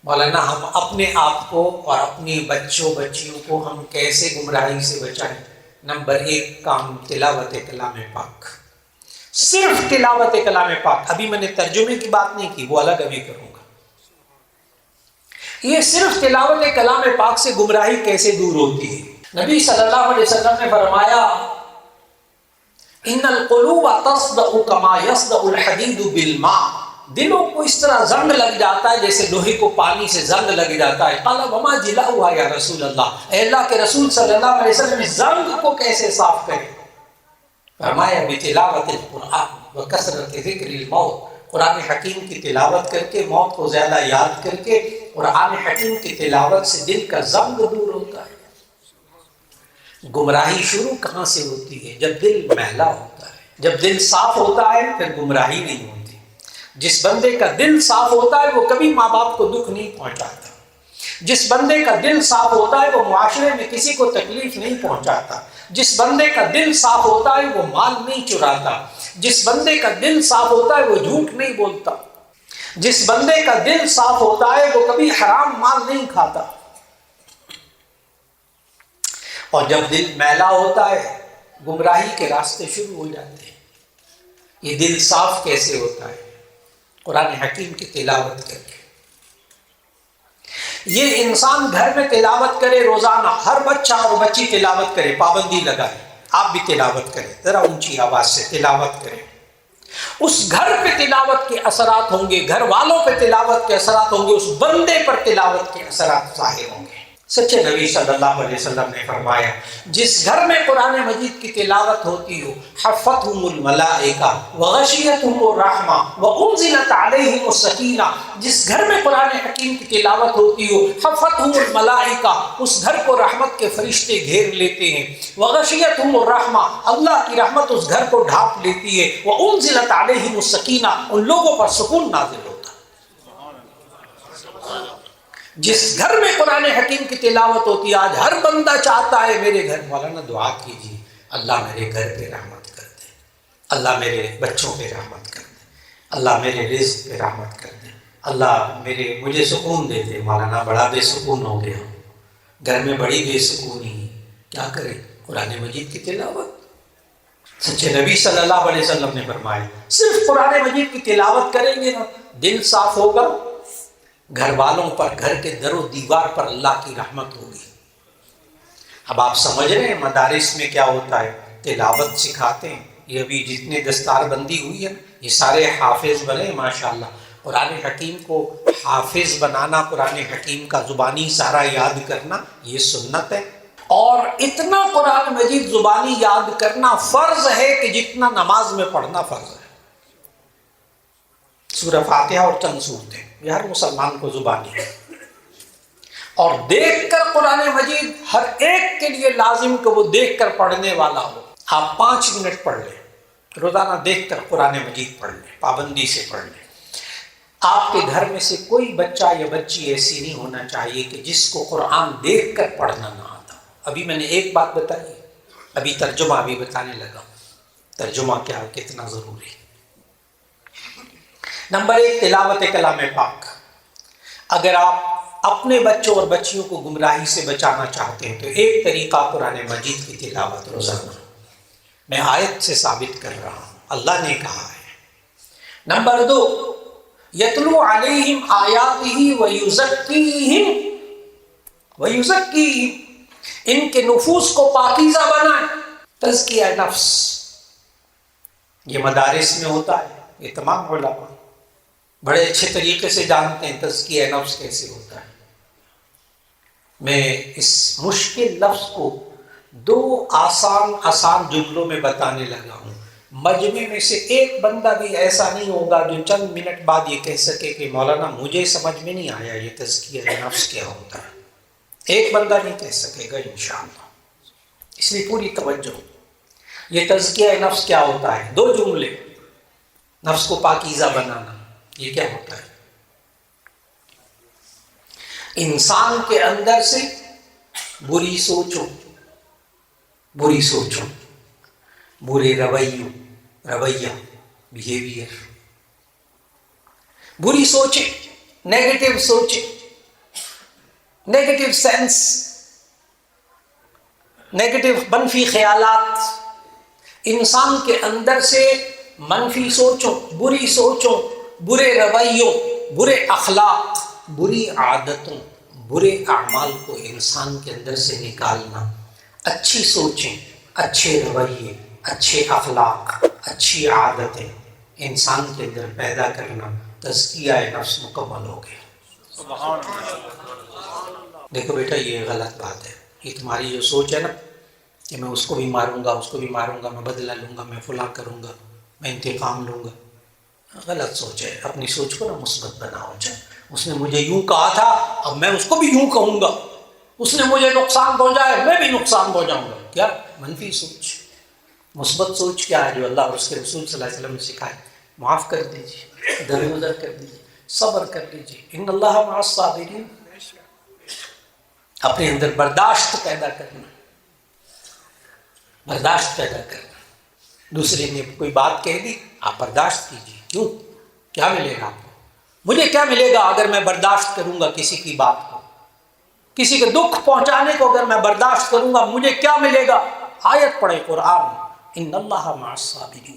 مولانا ہم اپنے آپ کو اور اپنی بچوں بچیوں کو ہم کیسے گمراہی سے بچائیں؟ نمبر 1 کام تلاوت کلام پاک، صرف تلاوت کلام پاک۔ ابھی میں نے ترجمے کی بات نہیں کی، وہ الگ ابھی کروں گا۔ یہ صرف تلاوت کلام پاک سے گمراہی کیسے دور ہوتی ہے؟ نبی صلی اللہ علیہ وسلم نے فرمایا ان القلوب تصدع کما یصدع الحدید بالماء، دلوں کو اس طرح زنگ لگ جاتا ہے جیسے لوہے کو پانی سے زنگ لگ جاتا ہے۔ قال وما جلاؤھا یا رسول اللہ، اے اللہ کے رسول صلی اللہ علیہ وسلم اس زنگ کو کیسے صاف کرے؟ فرمایا بتلاوت القرآن وکثرت ذکر الموت، قرآن حکیم کی تلاوت کر کے، موت کو زیادہ یاد کر کے، قرآن حکیم کی تلاوت سے دل کا زنگ دور ہوتا ہے۔ گمراہی شروع کہاں سے ہوتی ہے؟ جب دل میلا ہوتا ہے، جب دل صاف ہوتا ہے پھر گمراہی نہیں ہوتی۔ جس بندے کا دل صاف ہوتا ہے وہ کبھی ماں باپ کو دکھ نہیں پہنچاتا، جس بندے کا دل صاف ہوتا ہے وہ معاشرے میں کسی کو تکلیف نہیں پہنچاتا، جس بندے کا دل صاف ہوتا ہے وہ مال نہیں چراتا، جس بندے کا دل صاف ہوتا ہے وہ جھوٹ نہیں بولتا، جس بندے کا دل صاف ہوتا ہے وہ کبھی حرام مال نہیں کھاتا۔ اور جب دل میلا ہوتا ہے گمراہی کے راستے شروع ہو جاتے ہیں۔ یہ دل صاف کیسے ہوتا ہے؟ قرآن حکیم کی تلاوت کر کے۔ یہ انسان گھر میں تلاوت کرے روزانہ، ہر بچہ اور بچی تلاوت کرے، پابندی لگائے، آپ بھی تلاوت کریں، ذرا اونچی آواز سے تلاوت کریں۔ اس گھر پہ تلاوت کے اثرات ہوں گے، گھر والوں پہ تلاوت کے اثرات ہوں گے، اس بندے پر تلاوت کے اثرات ظاہر ہوں گے۔ سچے نبی صلی اللہ علیہ وسلم نے فرمایا جس گھر میں قرآن مجید کی تلاوت ہوتی ہو حفتہم الملائکہ وغشیتہم الرحمہ وانزلت علیہم السکینہ، جس گھر میں قرآن حکیم کی تلاوت ہوتی ہو حفتہم الملائکہ، اس گھر کو رحمت کے فرشتے گھیر لیتے ہیں، وغشیتہم الرحمہ، اللہ کی رحمت اس گھر کو ڈھانپ لیتی ہے، وانزلت علیہم السکینہ، ان لوگوں پر سکون نازل ہوتا ہے۔ جس گھر میں قرآن حکیم کی تلاوت ہوتی ہے، آج ہر بندہ چاہتا ہے میرے گھر، مولانا دعا کیجیے اللہ میرے گھر پہ رحمت کر دے، اللہ میرے بچوں پہ رحمت کر دے، اللہ میرے رزق پہ رحمت کر دے، اللہ مجھے سکون دے دے۔ مولانا بڑا بے سکون ہو گیا، گھر میں بڑی بے سکونی، کیا کرے؟ قرآن مجید کی تلاوت۔ سچے نبی صلی اللہ علیہ وسلم نے فرمایا صرف قرآن مجید کی تلاوت کریں گے نا، دل صاف ہوگا، گھر والوں پر، گھر کے در و دیوار پر اللہ کی رحمت ہوگی۔ اب آپ سمجھ رہے ہیں مدارس میں کیا ہوتا ہے؟ تلاوت سکھاتے ہیں، یہ ابھی جتنے دستار بندی ہوئی ہے یہ سارے حافظ بنے ماشاءاللہ، قرآن حکیم کو حافظ بنانا، قرآن حکیم کا زبانی سارا یاد کرنا، یہ سنت ہے۔ اور اتنا قرآن مجید زبانی یاد کرنا فرض ہے کہ جتنا نماز میں پڑھنا فرض ہے۔ سورہ فاتحہ اور چند سورتیں یہ ہر مسلمان کو زبانی ہے۔ اور دیکھ کر قرآن مجید ہر ایک کے لیے لازم کہ وہ دیکھ کر پڑھنے والا ہو۔ آپ 5 منٹ پڑھ لیں روزانہ، دیکھ کر قرآن مجید پڑھ لیں، پابندی سے پڑھ لیں۔ آپ کے گھر میں سے کوئی بچہ یا بچی ایسی نہیں ہونا چاہیے کہ جس کو قرآن دیکھ کر پڑھنا نہ آتا۔ ابھی میں نے ایک بات بتائی، ابھی ترجمہ بھی بتانے لگا۔ ترجمہ کیا ہے، کتنا ضروری ہے۔ نمبر 1، تلاوت کلام پاک۔ اگر آپ اپنے بچوں اور بچیوں کو گمراہی سے بچانا چاہتے ہیں تو ایک طریقہ قرآن مجید کی تلاوت روزانہ۔ میں آیت سے ثابت کر رہا ہوں، اللہ نے کہا ہے۔ نمبر 2، یتلو علیہم آیاتہ ویزکیہم، ان کے نفوس کو پاکیزہ بنائیں۔ تزکیہ نفس یہ مدارس میں ہوتا ہے، یہ تمام علماء بڑے اچھے طریقے سے جانتے ہیں تزکیہ نفس کیسے ہوتا ہے۔ میں اس مشکل لفظ کو 2 آسان جملوں میں بتانے لگا ہوں۔ مجمع میں سے ایک بندہ بھی ایسا نہیں ہوگا جو چند منٹ بعد یہ کہہ سکے کہ مولانا مجھے سمجھ میں نہیں آیا یہ تزکیہ نفس کیا ہوتا ہے۔ ایک بندہ نہیں کہہ سکے گا انشاءاللہ۔ اس لیے پوری توجہ، یہ تزکیہ نفس کیا ہوتا ہے؟ 2 جملے، نفس کو پاکیزہ بنانا، یہ کیا ہوتا ہے؟ انسان کے اندر سے بری سوچوں، برے رویہ بیہیویئر، بری سوچیں، نیگیٹو سوچیں، نیگیٹو سینس، نیگیٹو منفی خیالات، انسان کے اندر سے منفی سوچوں، برے رویوں، برے اخلاق، بری عادتوں، برے اعمال کو انسان کے اندر سے نکالنا، اچھی سوچیں، اچھے رویے، اچھے اخلاق، اچھی عادتیں انسان کے اندر پیدا کرنا، تزکیہ نفس مکمل ہو گیا۔ سبحان اللہ۔ دیکھو بیٹا یہ غلط بات ہے، یہ تمہاری جو سوچ ہے نا کہ میں اس کو بھی ماروں گا، میں بدلہ لوں گا، میں فلاں کروں گا، میں انتقام لوں گا، غلط سوچ ہے۔ اپنی سوچ کو نا مثبت بناؤ۔ اس نے مجھے یوں کہا تھا، اب میں اس کو بھی یوں کہوں گا، اس نے مجھے نقصان پہنچایا میں بھی نقصان پہنچاؤں گا۔ کیا منفی سوچ؟ مثبت سوچ کیا ہے جو اللہ اور اس کے رسول صلی اللہ علیہ وسلم نے سکھائی؟ معاف کر دیجیے، درگزر کر دیجیے، صبر کر لیجیے، ان اللہ مع الصابرین۔ اپنے اندر برداشت پیدا کرنا، دوسرے نے کوئی بات کہہ دی آپ برداشت کیجیے۔ کیوں؟ کیا ملے گا آپ کو؟ مجھے کیا ملے گا اگر میں برداشت کروں گا کسی کی بات کو، کسی کے دکھ پہنچانے کو اگر میں برداشت کروں گا مجھے کیا ملے گا؟ آیت پڑھے قرآن، ان اللہ مع الصابرین،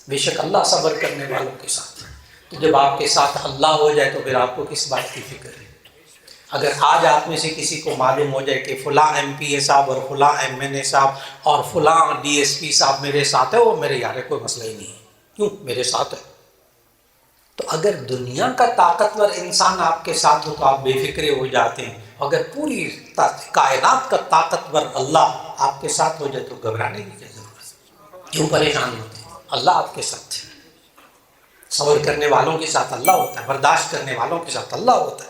بے شک اللہ صبر کرنے والوں کے ساتھ ہے۔ تو جب آپ کے ساتھ اللہ ہو جائے تو پھر آپ کو کس بات کی فکر ہے؟ اگر آج آپ میں سے کسی کو معلوم ہو جائے کہ فلاں ایم پی اے صاحب اور فلاں ایم این اے صاحب اور فلاں ڈی ایس پی صاحب میرے ساتھ ہے، وہ میرے یار کوئی مسئلہ ہی نہیں ہے، کیوں میرے ساتھ ہے۔ تو اگر دنیا کا طاقتور انسان آپ کے ساتھ ہو تو آپ بے فکرے ہو جاتے ہیں، اگر پوری کائنات کا طاقتور اللہ آپ کے ساتھ ہو جائے تو گھبرانے کی کیا ضرورت ہے؟ کیوں پریشان ہوتے ہیں؟ اللہ آپ کے ساتھ ہے۔ صبر کرنے والوں کے ساتھ اللہ ہوتا ہے، برداشت کرنے والوں کے ساتھ اللہ ہوتا ہے۔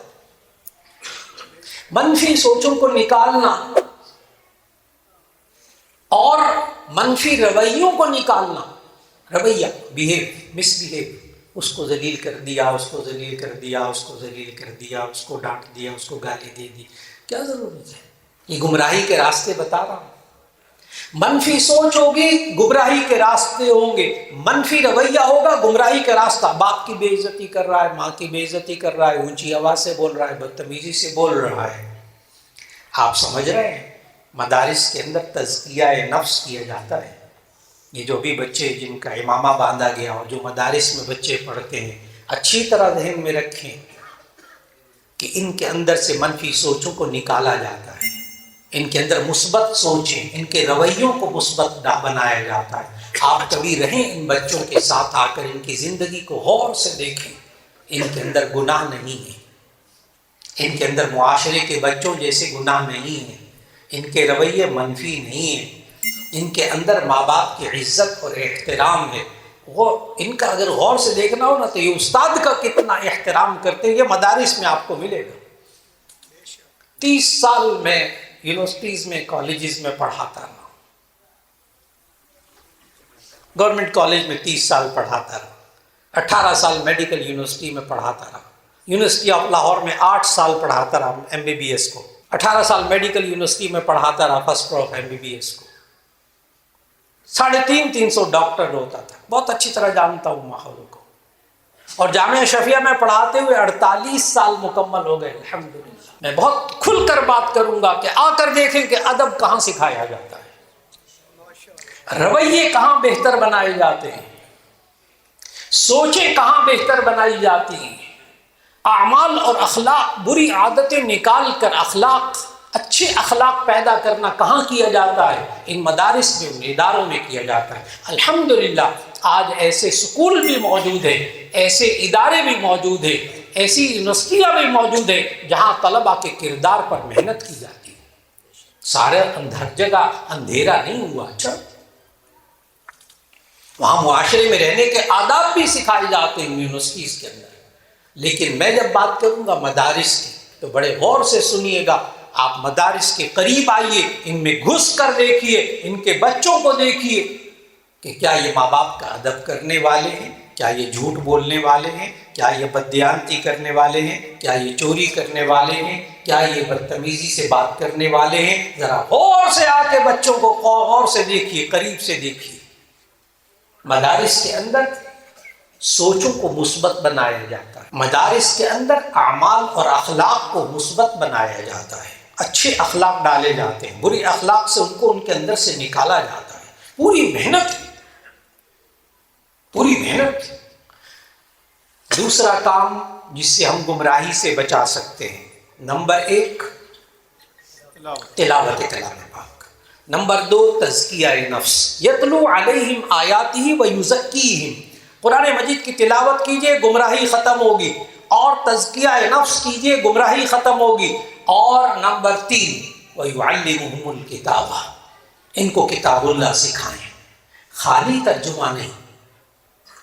منفی سوچوں کو نکالنا اور منفی رویوں کو نکالنا، رویہ مس بیہیو، اس کو ذلیل کر دیا، اس کو ذلیل کر دیا، اس کو ذلیل کر دیا، اس کو ڈانٹ دیا، اس کو گالی دے دی، کیا ضرورت ہے؟ یہ گمراہی کے راستے بتا رہا ہوں۔ منفی سوچ ہوگی گمراہی کے راستے ہوں گے، منفی رویہ ہوگا گمراہی کا راستہ۔ باپ کی بے عزتی کر رہا ہے، ماں کی بے عزتی کر رہا ہے، اونچی آواز سے بول رہا ہے، بدتمیزی سے بول رہا ہے۔ آپ سمجھ رہے ہیں مدارس کے اندر تزکیہ نفس کیا جاتا ہے۔ یہ جو بھی بچے جن کا امامہ باندھا گیا اور جو مدارس میں بچے پڑھتے ہیں، اچھی طرح ذہن میں رکھیں کہ ان کے اندر سے منفی سوچوں کو نکالا جاتا ہے، ان کے اندر مثبت سوچیں، ان کے رویوں کو مثبت بنایا جاتا ہے۔ آپ کبھی رہیں ان بچوں کے ساتھ آ کر ان کی زندگی کو غور سے دیکھیں، ان کے اندر گناہ نہیں ہے، ان کے اندر معاشرے کے بچوں جیسے گناہ نہیں ہے، ان کے رویے منفی نہیں ہیں، ان کے اندر ماں باپ کی عزت اور احترام ہے۔ وہ ان کا اگر غور سے دیکھنا ہو نا تو یہ استاد کا کتنا احترام کرتے ہیں، یہ مدارس میں آپ کو ملے گا۔ 30 سال میں یونیورسٹیز میں کالجز میں پڑھاتا رہا، گورنمنٹ کالج میں 30 سال پڑھاتا رہا، 18 سال میڈیکل یونیورسٹی میں پڑھاتا رہا، یونیورسٹی آف لاہور میں 8 سال پڑھاتا رہا MBBS کو، 18 سال میڈیکل یونیورسٹی میں پڑھاتا رہا فرسٹ آف MBBS کو، 350 ڈاکٹر ہوتا تھا، بہت اچھی طرح جانتا ہوں ماحول کو، اور جامعہ شفیہ میں پڑھاتے ہوئے 48 سال مکمل ہو گئے الحمدللہ۔ میں بہت کھل کر بات کروں گا کہ آ کر دیکھیں کہ ادب کہاں سکھایا جاتا ہے، رویے کہاں بہتر بنائے جاتے ہیں، سوچیں کہاں بہتر بنائی جاتی ہیں، اعمال اور اخلاق، بری عادتیں نکال کر اخلاق، اچھے اخلاق پیدا کرنا کہاں کیا جاتا ہے؟ ان مدارس میں، ان اداروں میں کیا جاتا ہے۔ الحمدللہ آج ایسے سکول بھی موجود ہیں، ایسے ادارے بھی موجود ہیں، ایسی یونیورسٹیاں بھی موجود ہیں جہاں طلباء کے کردار پر محنت کی جاتی ہے۔ سارے ہر جگہ اندھیرا نہیں ہوا، اچھا وہاں معاشرے میں رہنے کے آداب بھی سکھائے جاتے ہیں یونیورسٹیز کے اندر، لیکن میں جب بات کروں گا مدارس کی تو بڑے غور سے سنیے گا۔ آپ مدارس کے قریب آئیے، ان میں گھس کر دیکھیے، ان کے بچوں کو دیکھیے کہ کیا یہ ماں باپ کا ادب کرنے والے ہیں، کیا یہ جھوٹ بولنے والے ہیں، کیا یہ بددیانتی کرنے والے ہیں، کیا یہ چوری کرنے والے ہیں، کیا یہ بدتمیزی سے بات کرنے والے ہیں۔ ذرا غور سے آ کے بچوں کو غور سے دیکھیے، قریب سے دیکھیے۔ مدارس کے اندر سوچوں کو مثبت بنایا جاتا ہے، مدارس کے اندر اعمال اور اخلاق کو مثبت بنایا جاتا ہے، اچھے اخلاق ڈالے جاتے ہیں، برے اخلاق سے ان کو ان کے اندر سے نکالا جاتا ہے۔ پوری محنت، پوری محنت۔ دوسرا کام جس سے ہم گمراہی سے بچا سکتے ہیں، نمبر 1 تلاوت کلام پاک، نمبر 2 تزکیہ نفس، یتلو علیہم آیاتہ ویزکیہم، قرآن مجید کی تلاوت کیجئے گمراہی ختم ہوگی، اور تزکیہ نفس کیجئے گمراہی ختم ہوگی، اور نمبر 3 وَيُعَلِّمُهُمُ الْكِتَابَ، ان کو کتاب اللہ سکھائیں۔ خالی ترجمہ نہیں،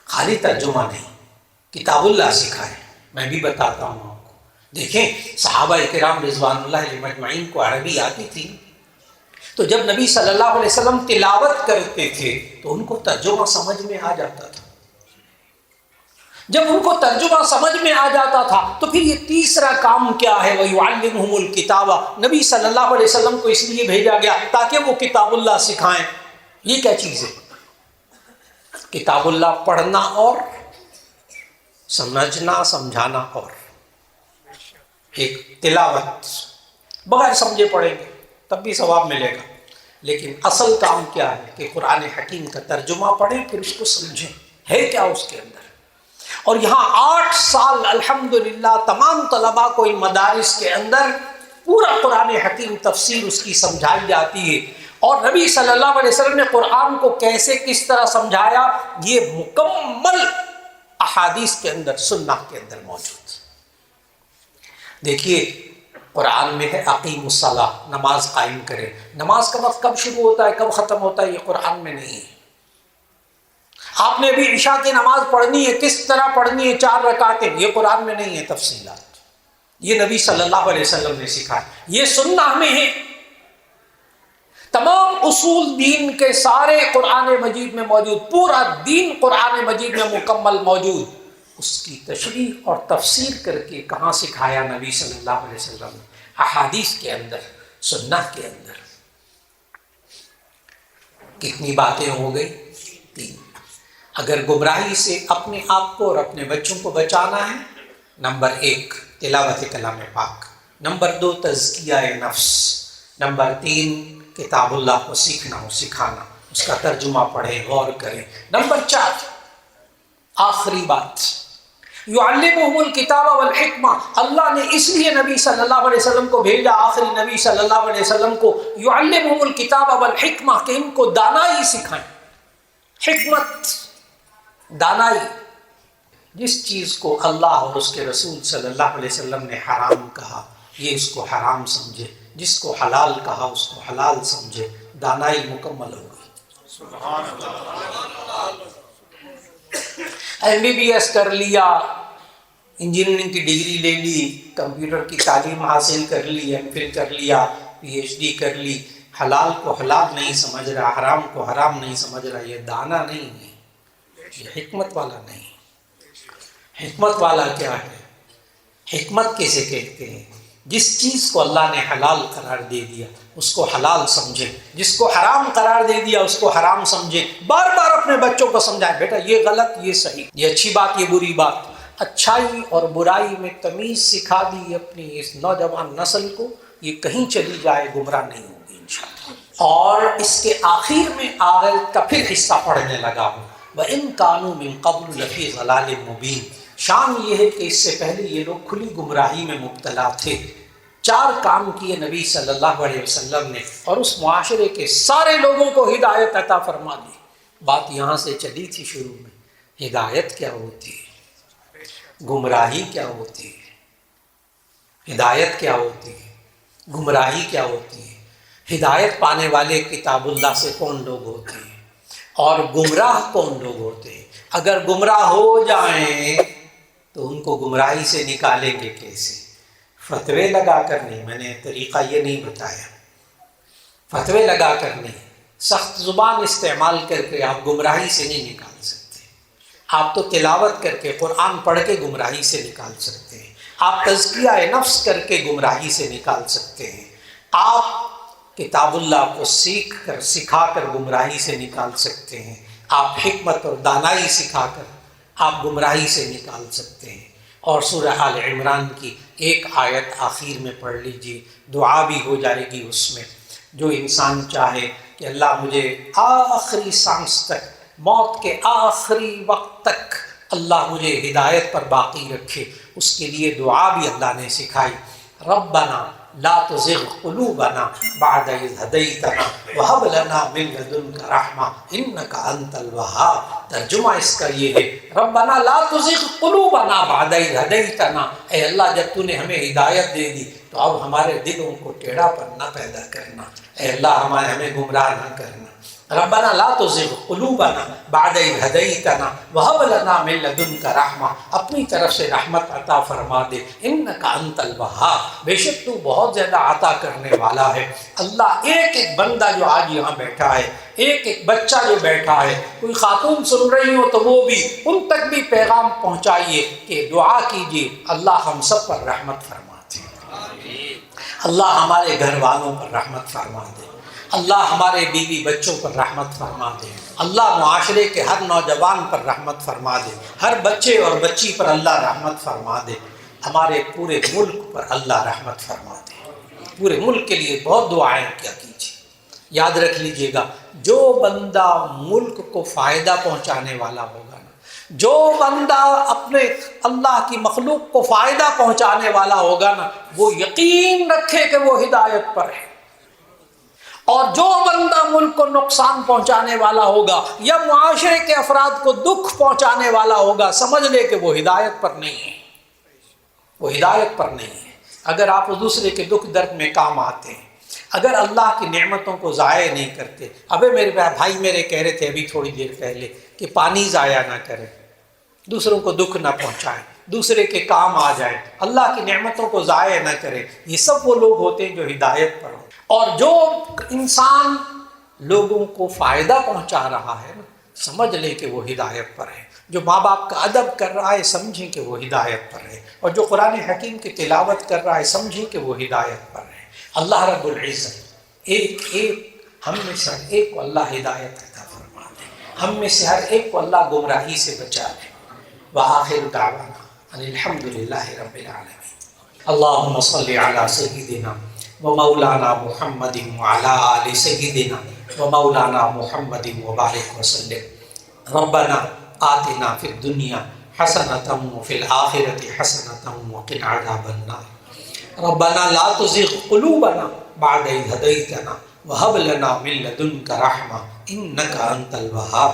خالی ترجمہ نہیں، کتاب اللہ سکھائیں۔ میں بھی بتاتا ہوں آپ کو، دیکھیں صحابہ کرام رضوان اللہ علیہم اجمعین کو عربی آتی تھی، تو جب نبی صلی اللہ علیہ وسلم تلاوت کرتے تھے تو ان کو ترجمہ سمجھ میں آ جاتا تھا۔ جب ان کو ترجمہ سمجھ میں آ جاتا تھا تو پھر یہ تیسرا کام کیا ہے؟ وَيُعَلِّمُهُمُ الْكِتَابَ، نبی صلی اللہ علیہ وسلم کو اس لیے بھیجا گیا تاکہ وہ کتاب اللہ سکھائیں۔ یہ کیا چیز ہے؟ کتاب اللہ پڑھنا اور سمجھنا، سمجھانا، اور ایک تلاوت بغیر سمجھے پڑھیں گے تب بھی ثواب ملے گا، لیکن اصل کام کیا ہے کہ قرآن حکیم کا ترجمہ پڑھیں پھر اس کو سمجھیں ہے کیا اس کے اندر۔ اور یہاں 8 سال الحمدللہ تمام طلباء کو ان مدارس کے اندر پورا قرآن حکیم تفسیر اس کی سمجھائی جاتی ہے، اور نبی صلی اللہ علیہ وسلم نے قرآن کو کیسے کس طرح سمجھایا یہ مکمل احادیث کے اندر، سنت کے اندر موجود۔ دیکھیے قرآن میں ہے اقیم الصلاۃ، نماز قائم کرے، نماز کا وقت کب شروع ہوتا ہے کب ختم ہوتا ہے یہ قرآن میں نہیں ہے۔ آپ نے ابھی عشاء کی نماز پڑھنی ہے، کس طرح پڑھنی ہے 4 رکعتیں، یہ قرآن میں نہیں ہے تفصیلات، یہ نبی صلی اللہ علیہ وسلم نے سکھایا، یہ سنہ میں ہے۔ تمام اصول دین کے سارے قرآن مجید میں موجود، پورا دین قرآن مجید میں مکمل موجود، اس کی تشریح اور تفسیر کر کے کہاں سکھایا نبی صلی اللہ علیہ وسلم نے؟ احادیث کے اندر، سنت کے اندر۔ کتنی باتیں ہو گئی؟ 3۔ اگر گمراہی سے اپنے آپ کو اور اپنے بچوں کو بچانا ہے، نمبر 1 تلاوت کلام پاک، نمبر 2 تزکیہ نفس، نمبر 3 کتاب اللہ کو سیکھنا اور سکھانا، اس کا ترجمہ پڑھیں، غور کریں، نمبر 4 آخری بات، یعلمہم الکتاب والحکمہ، اللہ نے اس لیے نبی صلی اللہ علیہ وسلم کو بھیجا، آخری نبی صلی اللہ علیہ وسلم کو، یعلمہم الکتاب والحکمہ، کہ ان کو دانائی سکھائیں، حکمت، دانائی۔ جس چیز کو اللہ اور اس کے رسول صلی اللہ علیہ وسلم نے حرام کہا یہ اس کو حرام سمجھے، جس کو حلال کہا اس کو حلال سمجھے، دانائی مکمل ہو گئی۔ سبحان اللہ۔ MBBS کر لیا، انجینئرنگ کی ڈگری لے لی، کمپیوٹر کی تعلیم حاصل کر لی، MPhil کر لیا، PhD کر لی، حلال کو حلال نہیں سمجھ رہا، حرام کو حرام نہیں سمجھ رہا، یہ دانا نہیں ہے، یہ حکمت والا نہیں۔ حکمت والا کیا ہے؟ حکمت کیسے کہتے ہیں؟ جس چیز کو اللہ نے حلال قرار دے دیا اس کو حلال سمجھے، جس کو حرام قرار دے دیا اس کو حرام سمجھے، بار بار اپنے بچوں کو سمجھائے بیٹا یہ غلط یہ صحیح، یہ اچھی بات یہ بری بات، اچھائی اور برائی میں تمیز سکھا دی اپنی اس نوجوان نسل کو، یہ کہیں چلی جائے گمراہ نہیں ہوگی انشاءاللہ۔ اور اس کے آخر میں آخر کا پھر حصہ پڑھنے لگا ہوں، وَإِن كَانُوا مِن قَبْلُ لَفِي ضَلَالٍ مُبِينٍ۔ شان یہ ہے کہ اس سے پہلے یہ لوگ کھلی گمراہی میں مبتلا تھے۔ 4 کام کیے نبی صلی اللہ علیہ وسلم نے اور اس معاشرے کے سارے لوگوں کو ہدایت عطا فرما دی۔ بات یہاں سے چلی تھی شروع میں، ہدایت کیا ہوتی ہے، گمراہی کیا ہوتی ہے، ہدایت کیا ہوتی ہے، گمراہی کیا ہوتی ہے، ہدایت پانے والے کتاب اللہ سے کون لوگ ہوتے ہیں اور گمراہ کون لوگ ہوتے ہیں۔ اگر گمراہ ہو جائیں تو ان کو گمراہی سے نکالیں گے کیسے؟ فتوے لگا کر نہیں، میں نے طریقہ یہ نہیں بتایا، فتوے لگا کر نہیں، سخت زبان استعمال کر کے آپ گمراہی سے نہیں نکال سکتے۔ آپ تو تلاوت کر کے قرآن پڑھ کے گمراہی سے نکال سکتے ہیں، آپ تزکیہ نفس کر کے گمراہی سے نکال سکتے ہیں، آپ کتاب اللہ کو سیکھ کر سکھا کر گمراہی سے نکال سکتے ہیں، آپ حکمت اور دانائی سکھا کر آپ گمراہی سے نکال سکتے ہیں۔ اور سورہ آل عمران کی ایک آیت آخر میں پڑھ لیجیے، دعا بھی ہو جائے گی اس میں۔ جو انسان چاہے کہ اللہ مجھے آخری سانس تک، موت کے آخری وقت تک اللہ مجھے ہدایت پر باقی رکھے، اس کے لیے دعا بھی اللہ نے سکھائی، ربنا لا تزغ قلوبنا بعد اذ ہدیتنا وہب لنا من لدنک رحمہ انک انت الوہاب۔ ترجمہ اس کا یہ ہے، ربنا لا تزغ قلوبنا بعد اذ ہدیتنا، اے اللہ جب تو نے ہمیں ہدایت دے دی تو اب ہمارے دلوں کو ٹیڑھا پن نہ پیدا کرنا، اے اللہ ہمیں گمراہ نہ کرنا۔ ربنا لا تزغ قلوبنا بعد اذ ہدیتنا وہب لنا من لدنک رحمہ، اپنی طرف سے رحمت عطا فرما دے، انک انت الوہاب، بے شک تو بہت زیادہ عطا کرنے والا ہے۔ اللہ ایک ایک بندہ جو آج یہاں بیٹھا ہے، ایک ایک بچہ جو بیٹھا ہے، کوئی خاتون سن رہی ہو تو وہ بھی ان تک بھی پیغام پہنچائیے کہ دعا کیجیے اللہ ہم سب پر رحمت فرما دے، اللہ ہمارے گھر والوں پر رحمت فرما دے، اللہ ہمارے بیوی بچوں پر رحمت فرما دے، اللہ معاشرے کے ہر نوجوان پر رحمت فرما دے، ہر بچے اور بچی پر اللہ رحمت فرما دے، ہمارے پورے ملک پر اللہ رحمت فرما دے۔ پورے ملک کے لیے بہت دعائیں کیا کیجیے۔ یاد رکھ لیجئے گا، جو بندہ ملک کو فائدہ پہنچانے والا ہوگا نا، جو بندہ اپنے اللہ کی مخلوق کو فائدہ پہنچانے والا ہوگا نا، وہ یقین رکھے کہ وہ ہدایت پر ہے، اور جو بندہ ملک کو نقصان پہنچانے والا ہوگا یا معاشرے کے افراد کو دکھ پہنچانے والا ہوگا، سمجھ لے کہ وہ ہدایت پر نہیں ہے، وہ ہدایت پر نہیں ہے۔ اگر آپ دوسرے کے دکھ درد میں کام آتے ہیں، اگر اللہ کی نعمتوں کو ضائع نہیں کرتے، ابھی میرے بھائی میرے کہہ رہے تھے ابھی تھوڑی دیر پہلے کہ پانی ضائع نہ کریں، دوسروں کو دکھ نہ پہنچائیں، دوسرے کے کام آ جائیں، اللہ کی نعمتوں کو ضائع نہ کریں، یہ سب وہ لوگ ہوتے ہیں جو ہدایت پر ہوں۔ اور جو انسان لوگوں کو فائدہ پہنچا رہا ہے نا، سمجھ لے کہ وہ ہدایت پر ہے۔ جو ماں باپ کا ادب کر رہا ہے سمجھیں کہ وہ ہدایت پر ہے، اور جو قرآن حکیم کی تلاوت کر رہا ہے سمجھیں کہ وہ ہدایت پر ہے۔ اللہ رب العزت ایک ایک ہم میں سے ہر ایک کو اللہ ہدایت عطا فرما دے، ہم میں سے ہر ایک کو اللہ گمراہی سے بچا دے۔ وآخر دعوانا ان الحمد للہ رب العالمین۔ اللہم صلی علی سیدنا ومولانا محمد وعلی آل سیدنا ومولانا محمد وبارک وسلم۔ ربنا آتنا فی الدنیا حسنۃ وفی الآخرۃ حسنۃ وقنا عذاب النار۔ ربنا لا تزغ قلوبنا بعد إذ هديتنا وهب لنا من لدنك رحمة إنك أنت الوهاب۔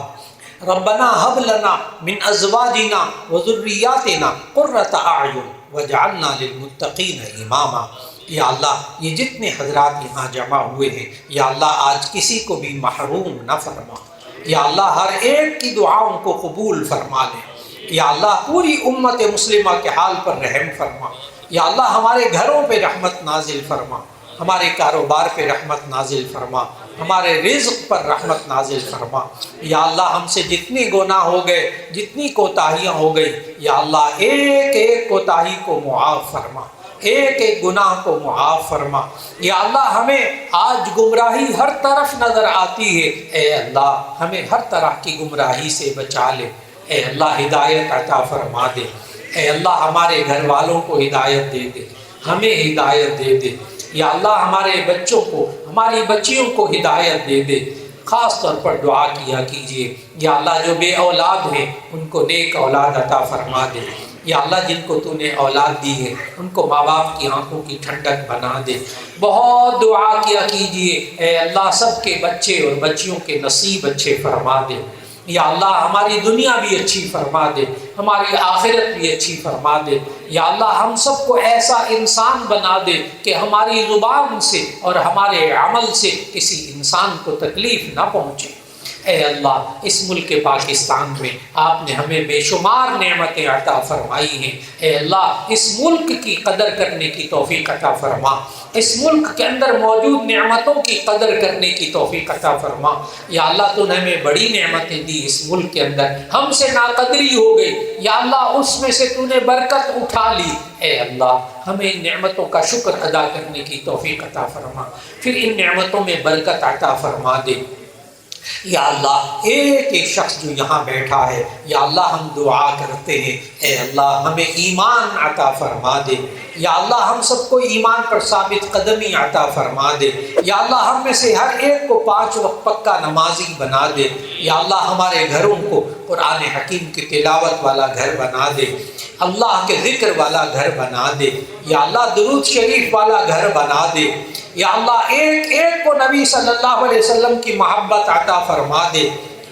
ربنا هب لنا من ازواجنا وذریاتنا قرۃ اعین وجعلنا للمتقین اماما۔ یا اللہ یہ جتنے حضرات یہاں جمع ہوئے ہیں یا اللہ آج کسی کو بھی محروم نہ فرما، یا اللہ ہر ایک کی دعاؤں کو قبول فرما لے، یا اللہ پوری امت مسلمہ کے حال پر رحم فرما، یا اللہ ہمارے گھروں پہ رحمت نازل فرما، ہمارے کاروبار پہ رحمت نازل فرما، ہمارے رزق پر رحمت نازل فرما، یا اللہ ہم سے جتنے گناہ ہو گئے، جتنی کوتاہیاں ہو گئی، یا اللہ ایک ایک کوتاہی کو معاف فرما، ایک ایک گناہ کو معاف فرما۔ یا اللہ ہمیں آج گمراہی ہر طرف نظر آتی ہے، اے اللہ ہمیں ہر طرح کی گمراہی سے بچا لے، اے اللہ ہدایت عطا فرما دے، اے اللہ ہمارے گھر والوں کو ہدایت دے دے، ہمیں ہدایت دے دے، یا اللہ ہمارے بچوں کو، ہماری بچیوں کو ہدایت دے دے۔ خاص طور پر دعا کیا کیجئے یا اللہ جو بے اولاد ہیں ان کو نیک اولاد عطا فرما دے، یا اللہ جن کو تو نے اولاد دی ہے ان کو ماں باپ کی آنکھوں کی ٹھنڈک بنا دے۔ بہت دعا کیا کیجئے اے اللہ سب کے بچے اور بچیوں کے نصیب اچھے فرما دے، یا اللہ ہماری دنیا بھی اچھی فرما دے، ہماری آخرت بھی اچھی فرما دے، یا اللہ ہم سب کو ایسا انسان بنا دے کہ ہماری زبان سے اور ہمارے عمل سے کسی انسان کو تکلیف نہ پہنچے۔ اے اللہ اس ملک پاکستان میں آپ نے ہمیں بے شمار نعمتیں عطا فرمائی ہیں، اے اللہ اس ملک کی قدر کرنے کی توفیق عطا فرما، اس ملک کے اندر موجود نعمتوں کی قدر کرنے کی توفیق عطا فرما۔ یا اللہ تو نے ہمیں بڑی نعمتیں دی اس ملک کے اندر، ہم سے ناقدری ہو گئی، یا اللہ اس میں سے تو نے برکت اٹھا لی، اے اللہ ہمیں ان نعمتوں کا شکر ادا کرنے کی توفیق عطا فرما، پھر ان نعمتوں میں برکت عطا فرما دے۔ یا اللہ ایک ایک شخص جو یہاں بیٹھا ہے یا اللہ ہم دعا کرتے ہیں اے اللہ ہمیں ایمان عطا فرما دے، یا اللہ ہم سب کو ایمان پر ثابت قدمی عطا فرما دے، یا اللہ ہم میں سے ہر ایک کو 5 وقت پکا نمازی بنا دے، یا اللہ ہمارے گھروں کو قرآن حکیم کی تلاوت والا گھر بنا دے، اللہ کے ذکر والا گھر بنا دے، یا اللہ درود شریف والا گھر بنا دے، یا اللہ ایک ایک کو نبی صلی اللہ علیہ وسلم کی محبت عطا فرما دے،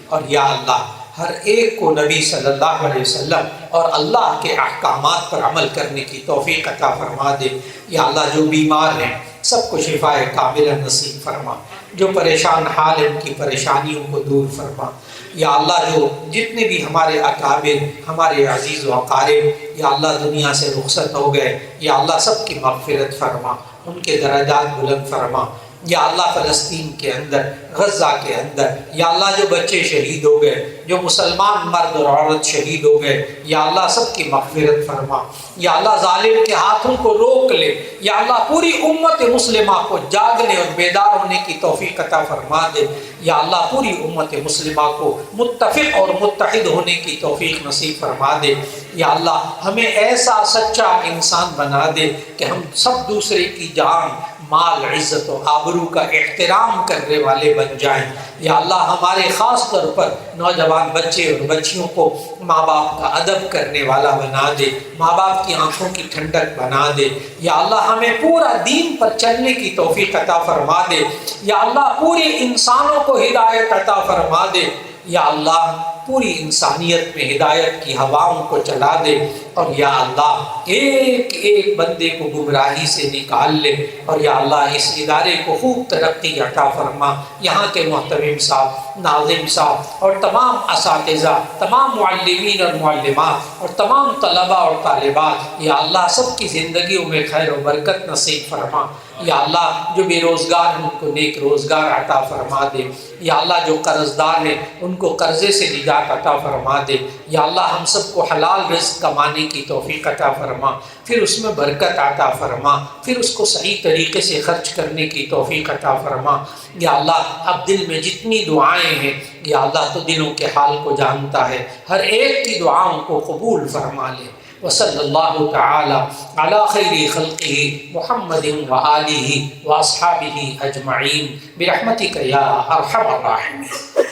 اور یا اللہ ہر ایک کو نبی صلی اللہ علیہ وسلم اور اللہ کے احکامات پر عمل کرنے کی توفیق عطا فرما دے۔ یا اللہ جو بیمار ہیں سب کو شفاء کاملہ نصیب فرما، جو پریشان حال ہیں ان کی پریشانیوں کو دور فرما، یا اللہ جو جتنے بھی ہمارے اکابر ہمارے عزیز و اقارب یا اللہ دنیا سے رخصت ہو گئے، یا اللہ سب کی مغفرت فرما، ان کے درجات بلند فرما، یا اللہ فلسطین کے اندر، غزہ کے اندر یا اللہ جو بچے شہید ہو گئے، جو مسلمان مرد اور عورت شہید ہو گئے، یا اللہ سب کی مغفرت فرما، یا اللہ ظالم کے ہاتھوں کو روک لے، یا اللہ پوری امت مسلمہ کو جاگنے اور بیدار ہونے کی توفیق عطا فرما دے، یا اللہ پوری امت مسلمہ کو متفق اور متحد ہونے کی توفیق نصیب فرما دے، یا اللہ ہمیں ایسا سچا انسان بنا دے کہ ہم سب دوسرے کی جان، مال، عزت و آبرو کا احترام کرنے والے بن جائیں، یا اللہ ہمارے خاص طور پر نوجوان بچے اور بچیوں کو ماں باپ کا ادب کرنے والا بنا دے، ماں باپ کی آنکھوں کی ٹھنڈک بنا دے، یا اللہ ہمیں پورا دین پر چلنے کی توفیق عطا فرما دے، یا اللہ پوری انسانوں کو ہدایت عطا فرما دے، یا اللہ پوری انسانیت میں ہدایت کی ہواؤں کو چلا دے، اور یا اللہ ایک ایک بندے کو گمراہی سے نکال لے، اور یا اللہ اس ادارے کو خوب ترقی عطا فرما، یہاں کے محترم صاحب، ناظم صاحب اور تمام اساتذہ، تمام معلمین اور معلمات اور تمام طلباء اور طالبات، یا اللہ سب کی زندگیوں میں خیر و برکت نصیب فرما، یا اللہ جو بے روزگار ہیں ان کو نیک روزگار عطا فرما دے، یا اللہ جو قرض دار ہیں ان کو قرضے سے نجات عطا فرما دے، یا اللہ ہم سب کو حلال رزق کمانے کی توفیق عطا فرما، پھر اس میں برکت عطا فرما، پھر اس کو صحیح طریقے سے خرچ کرنے کی توفیق عطا فرما، یا اللہ اب دل میں جتنی دعائیں ہیں یا اللہ تو دلوں کے حال کو جانتا ہے، ہر ایک کی دعاؤں کو قبول فرما لے۔ وصلی اللہ تعالی علی خیر خلقہ محمد وآلہ واصحابہ اجمعین برحمتک یا ارحم الراحمین۔